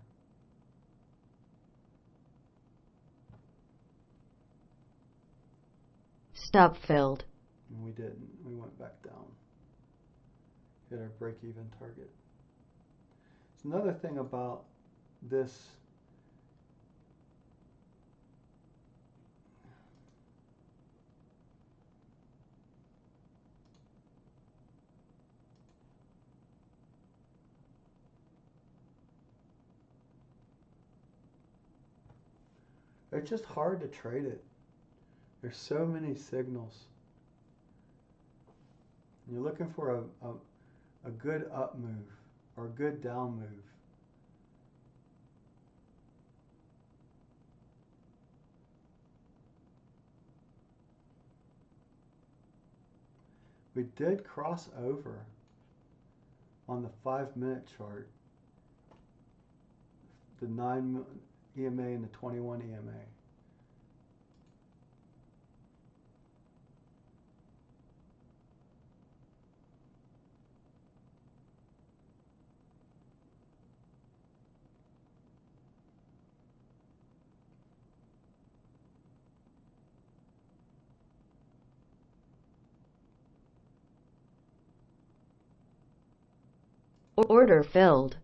Stop filled. And we didn't. We went back down. Hit our break-even target. So another thing about this it's just hard to trade it. There's so many signals. You're looking for a good up move or a good down move. We did cross over on the 5-minute chart, the 9 EMA and the 21 EMA. Order filled.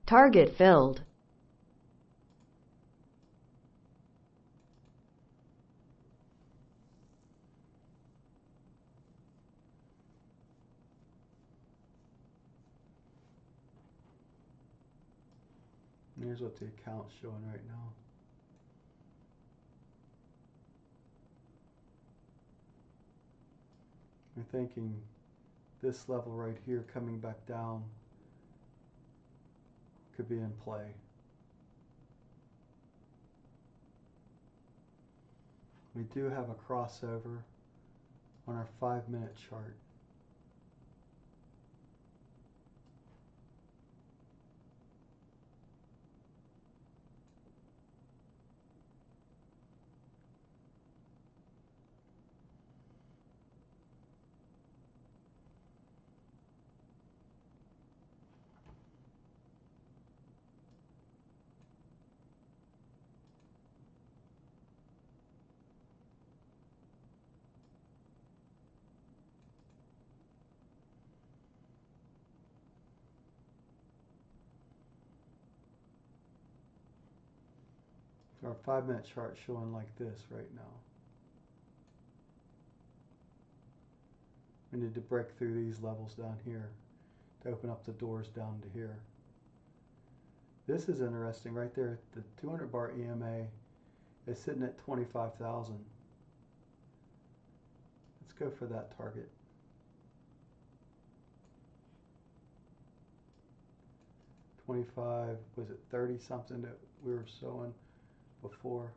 Target filled. Here's what the account's showing right now. We're thinking this level right here coming back down could be in play. We do have a crossover on our 5-minute chart. Our 5-minute chart showing like this right now. We need to break through these levels down here to open up the doors down to here. This is interesting right there. The 200 bar EMA is sitting at 25,000. Let's go for that target. $25, was it 30 something that we were showing before?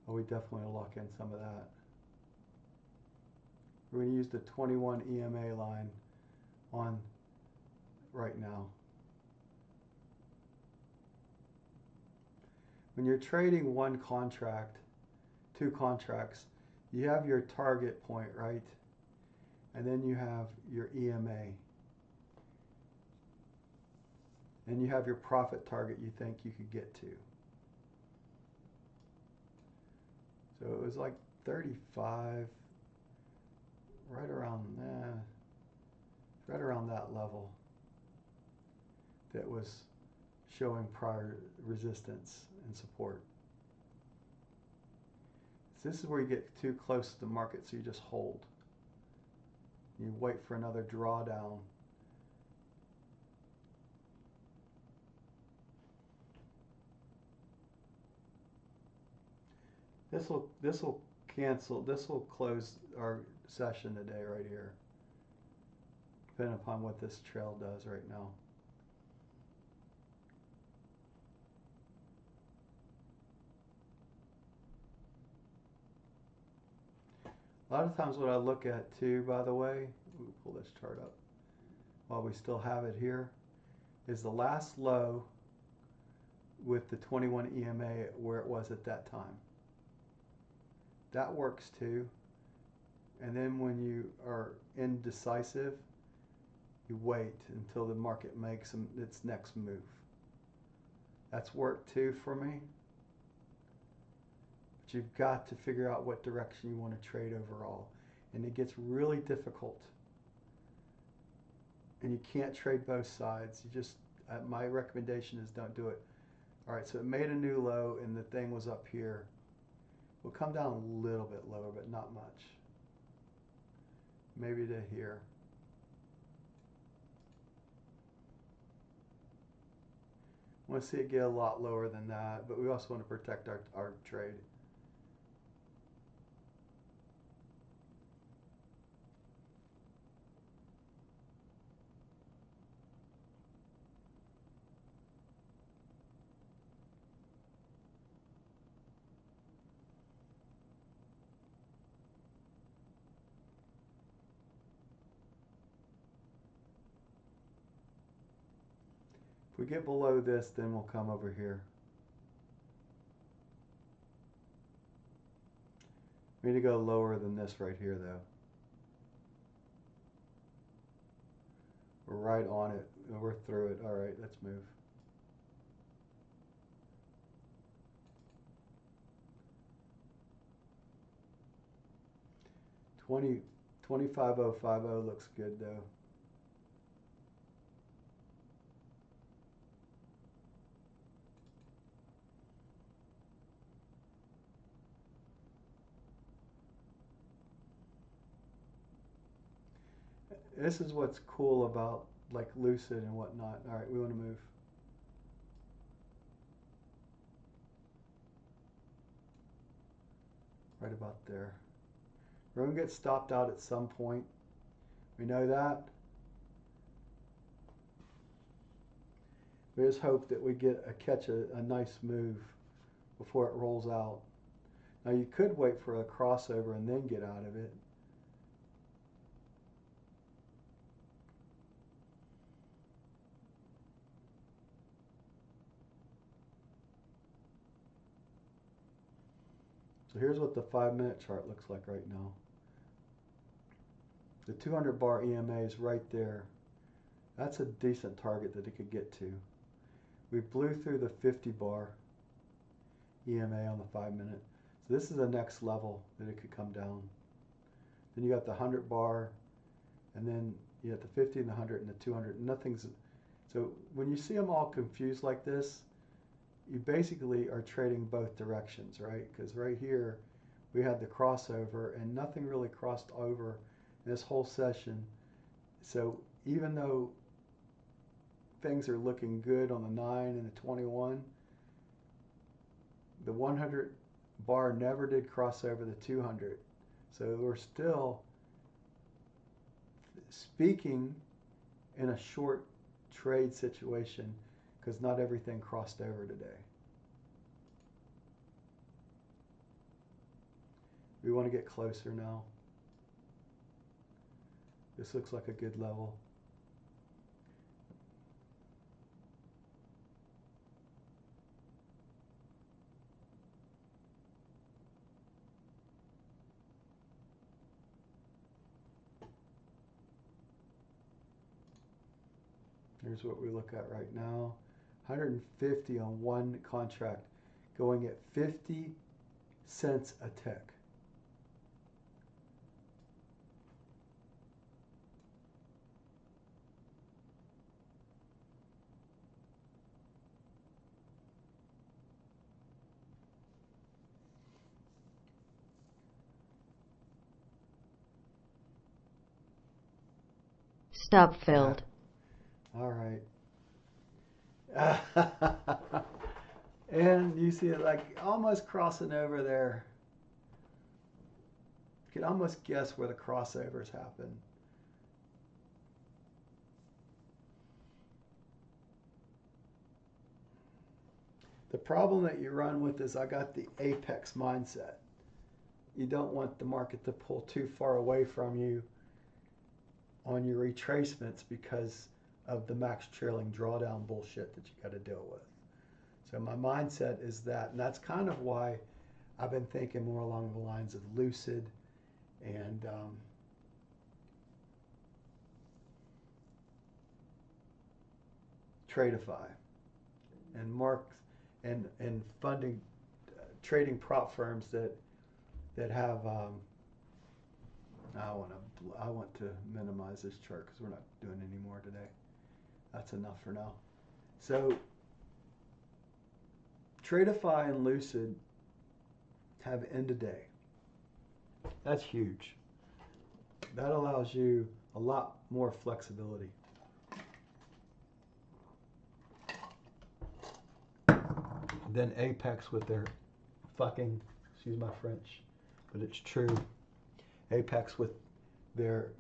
Oh, we definitely lock in some of that. We're going to use the 21 EMA line on right now. When you're trading one contract, 2 contracts, you have your target point, right? And then you have your EMA. And you have your profit target you think you could get to. So it was like 35, right around right around that level that was showing prior resistance and support. So this is where you get too close to the market, so you just hold. You wait for another drawdown. This will cancel. This will close our session today right here, depending upon what this trail does right now. A lot of times what I look at too, by the way, we'll pull this chart up while we still have it here, is the last low with the 21 EMA where it was at that time. That works too. And then when you are indecisive, you wait until the market makes its next move. That's worked too for me. But you've got to figure out what direction you want to trade overall. And it gets really difficult. And you can't trade both sides. You just, my recommendation is don't do it. All right, so it made a new low and the thing was up here. We'll come down a little bit lower, but not much. Maybe to here. I want to see it get a lot lower than that, but we also want to protect our trade. If we get below this, then we'll come over here. We need to go lower than this right here, though. We're right on it. We're through it. All right, let's move. $20, 25050 looks good though. This is what's cool about like Lucid and whatnot. All right, we want to move. Right about there. We're going to get stopped out at some point. We know that. We just hope that we catch a nice move before it rolls out. Now you could wait for a crossover and then get out of it. So here's what the 5-minute chart looks like right now. The 200 bar EMA is right there. That's a decent target that it could get to. We blew through the 50 bar EMA on the 5-minute. So this is the next level that it could come down. Then you got the 100 bar, and then you got the 50 and the 100 and the 200. Nothing's. So when you see them all confused like this, you basically are trading both directions, right? Because right here we had the crossover and nothing really crossed over in this whole session. So even though things are looking good on the 9 and the 21, the 100 bar never did cross over the 200. So we're still speaking in a short trade situation because not everything crossed over today. We want to get closer now. This looks like a good level. Here's what we look at right now. 150 on one contract, going at 50 cents a tick. Stop filled. All right. And you see it like almost crossing over there. You can almost guess where the crossovers happen. The problem that you run with is I got the apex mindset. You don't want the market to pull too far away from you on your retracements because of the max trailing drawdown bullshit that you got to deal with. So my mindset is that, and that's kind of why I've been thinking more along the lines of Lucid and Tradeify and marks and funding trading prop firms that have I want to minimize this chart because we're not doing any more today. That's enough for now. So Tradeify and Lucid have end of day. That's huge. That allows you a lot more flexibility. Then Apex with their fucking, excuse my French, but it's true. Apex with their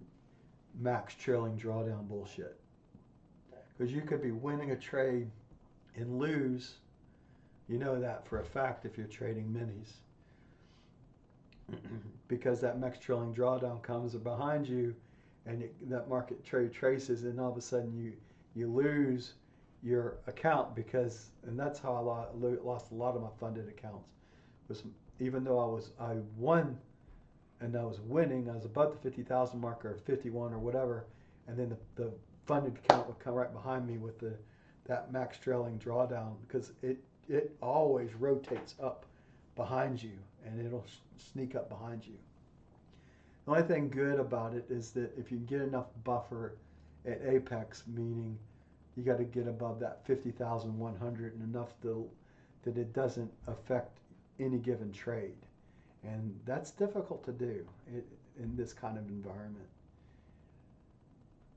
max trailing drawdown bullshit. Because you could be winning a trade and lose. You know that for a fact if you're trading minis. Because that max trailing drawdown comes behind you and that market trade traces and all of a sudden you lose your account because, and that's how I lost a lot of my funded accounts, was even though I won and I was winning, I was above the 50,000 mark or 51 or whatever, and then the funded account would come right behind me with that max trailing drawdown because it always rotates up behind you and it'll sneak up behind you. The only thing good about it is that if you get enough buffer at Apex, meaning you got to get above that 50,100 and enough that it doesn't affect any given trade. And that's difficult to do in this kind of environment.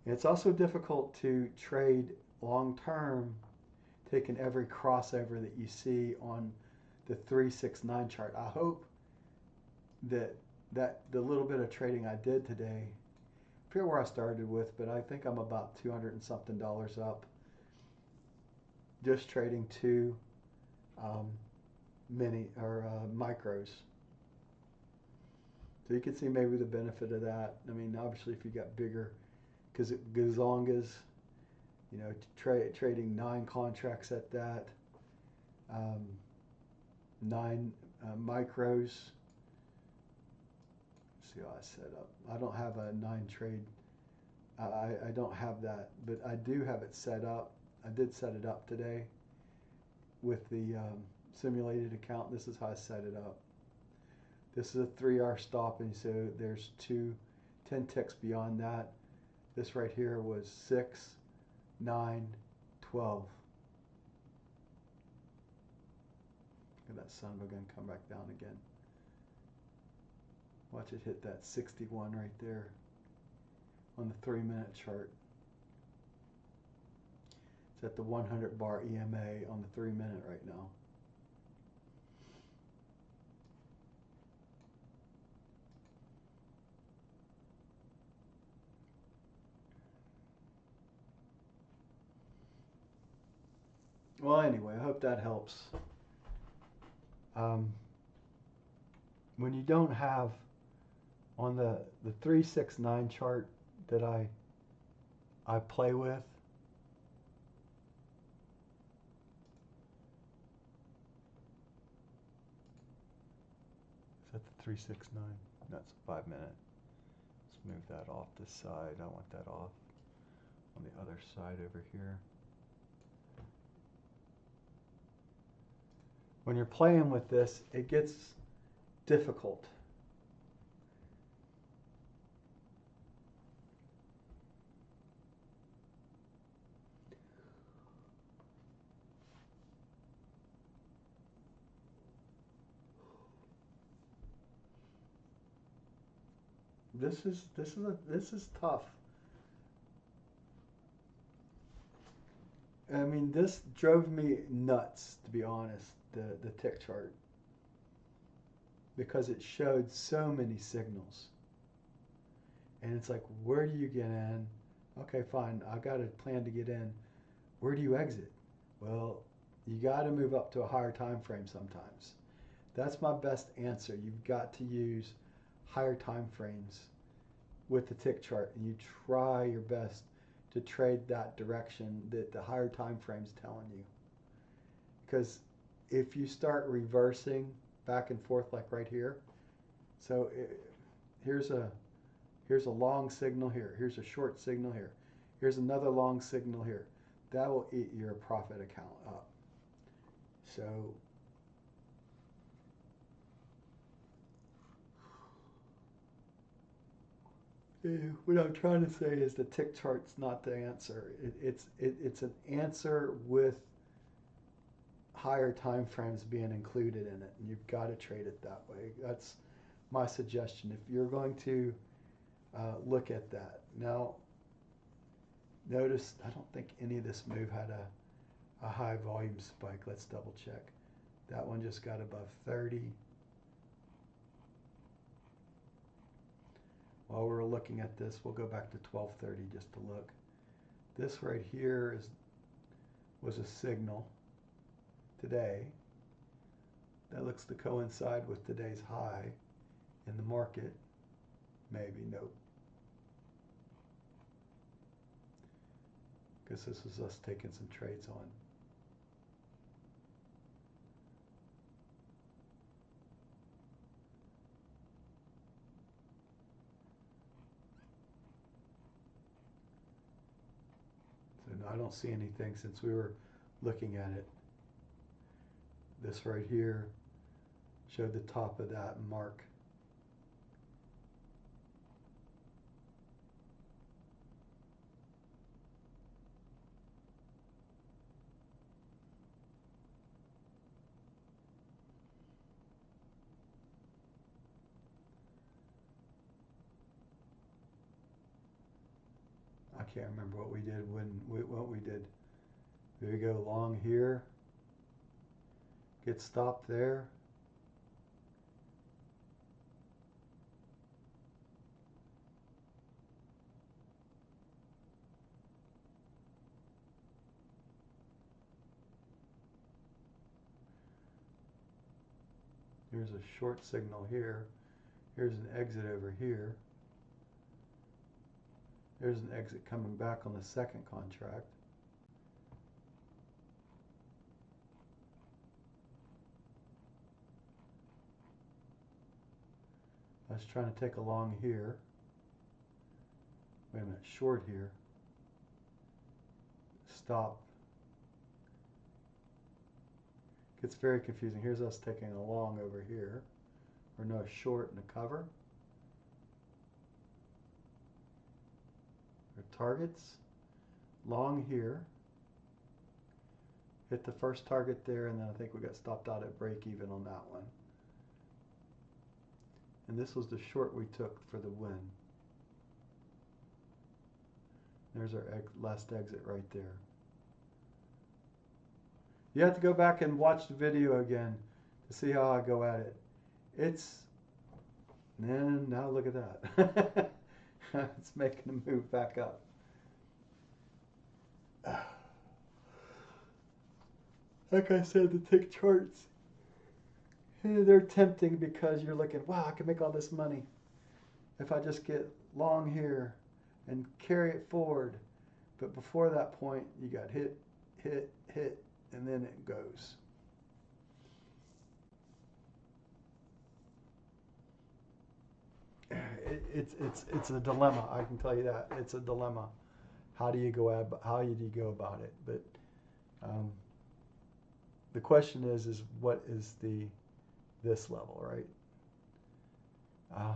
It's also difficult to trade long term, taking every crossover that you see on the 369 chart. I hope that the little bit of trading I did today, I forget where I started with, but I think I'm about 200 and something dollars up. Just trading two mini or micros. So you can see maybe the benefit of that. I mean, obviously, if you got bigger, because as long as trading 9 contracts at that, 9 micros. See how I set up. I don't have a 9 trade. I don't have that, but I do have it set up. I did set it up today with the simulated account. This is how I set it up. This is a 3-hour stop, and so there's 10 ticks beyond that. This right here was 6, 9, 12. Look at that son of a gun come back down again. Watch it hit that 61 right there on the 3-minute chart. It's at the 100 bar EMA on the 3-minute right now. Well, anyway, I hope that helps. When you don't have on the 369 chart that I play with, is that the 369? That's a 5-minute. Let's move that off this side. I want that off on the other side over here. When you're playing with this, it gets difficult. This is tough. I mean, this drove me nuts, to be honest, the tick chart, because it showed so many signals. And it's like, where do you get in? Okay, fine, I got a plan to get in. Where do you exit? Well, you got to move up to a higher time frame sometimes. That's my best answer. You've got to use higher time frames with the tick chart, and you try your best to trade that direction that the higher time frame's telling you. Because if you start reversing back and forth like right here, so here's a here's a long signal here, here's a short signal here, here's another long signal here, that will eat your profit account up. So what I'm trying to say is the tick chart's not the answer. It's an answer with higher time frames being included in it, and you've got to trade it that way. That's my suggestion if you're going to look at that. Now, notice I don't think any of this move had a high volume spike. Let's double check. That one just got above 30. While we're looking at this, we'll go back to 1230 just to look. This right here was a signal today that looks to coincide with today's high in the market. Maybe, nope. Because this is us taking some trades on. So no, I don't see anything since we were looking at it. This right here showed the top of that mark. I can't remember what we did what we did. There we go, long here. Get stopped there. Here's a short signal here. Here's an exit over here. There's an exit coming back on the second contract. I was trying to take a long here. Wait a minute, short here. Stop. Gets very confusing. Here's us taking a long over here. Or no, a short and a cover. Our targets. Long here. Hit the first target there, and then I think we got stopped out at break even on that one. And this was the short we took for the win. There's our last exit right there. You have to go back and watch the video again to see how I go at it. And now look at that. It's making a move back up. Like I said, the tick charts, they're tempting because you're looking, wow, I can make all this money if I just get long here and carry it forward. But before that point, you got hit, hit, hit, and then it goes. It's a dilemma. I can tell you that it's a dilemma. How do you go about it? But the question is what is this level, right? Uh,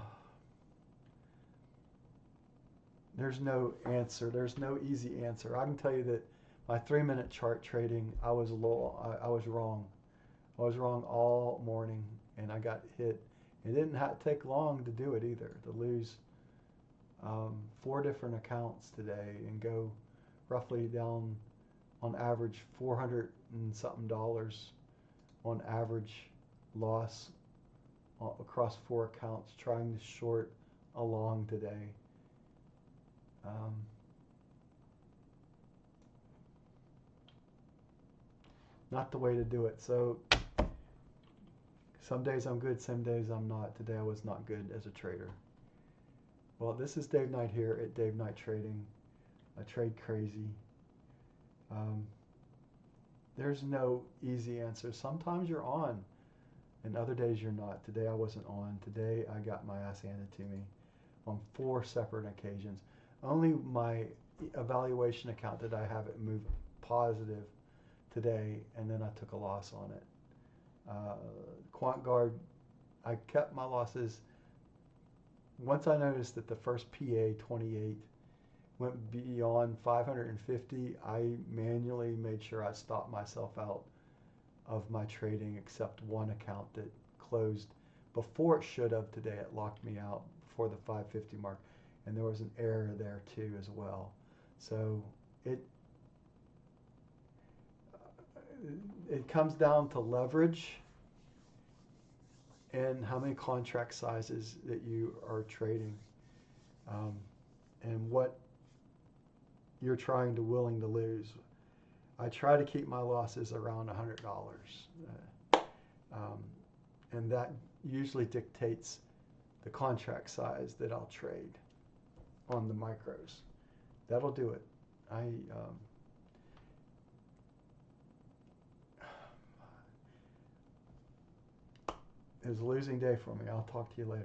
there's no answer. There's no easy answer. I can tell you that my 3-minute chart trading, I was I was wrong. I was wrong all morning, and I got hit. It didn't take long to do it either. To lose 4 different accounts today and go roughly down on average $400 and something on average loss across 4 accounts trying to short a long today. Not the way to do it. So some days I'm good, some days I'm not. Today I was not good as a trader. Well, this is Dave Knight here at Dave Knight Trading. I trade crazy. There's no easy answer. Sometimes you're on, and other days you're not. Today I wasn't on. Today I got my ass handed to me on 4 separate occasions. Only my evaluation account did I have it move positive today, and then I took a loss on it. QuantGuard, I kept my losses. Once I noticed that the first PA 28 went beyond 550, I manually made sure I stopped myself out of my trading, except one account that closed before it should have today. It locked me out before the 550 mark, and there was an error there too as well. So it comes down to leverage and how many contract sizes that you are trading, and what you're willing to lose. I try to keep my losses around $100, and that usually dictates the contract size that I'll trade on the micros. That'll do it. It was a losing day for me. I'll talk to you later.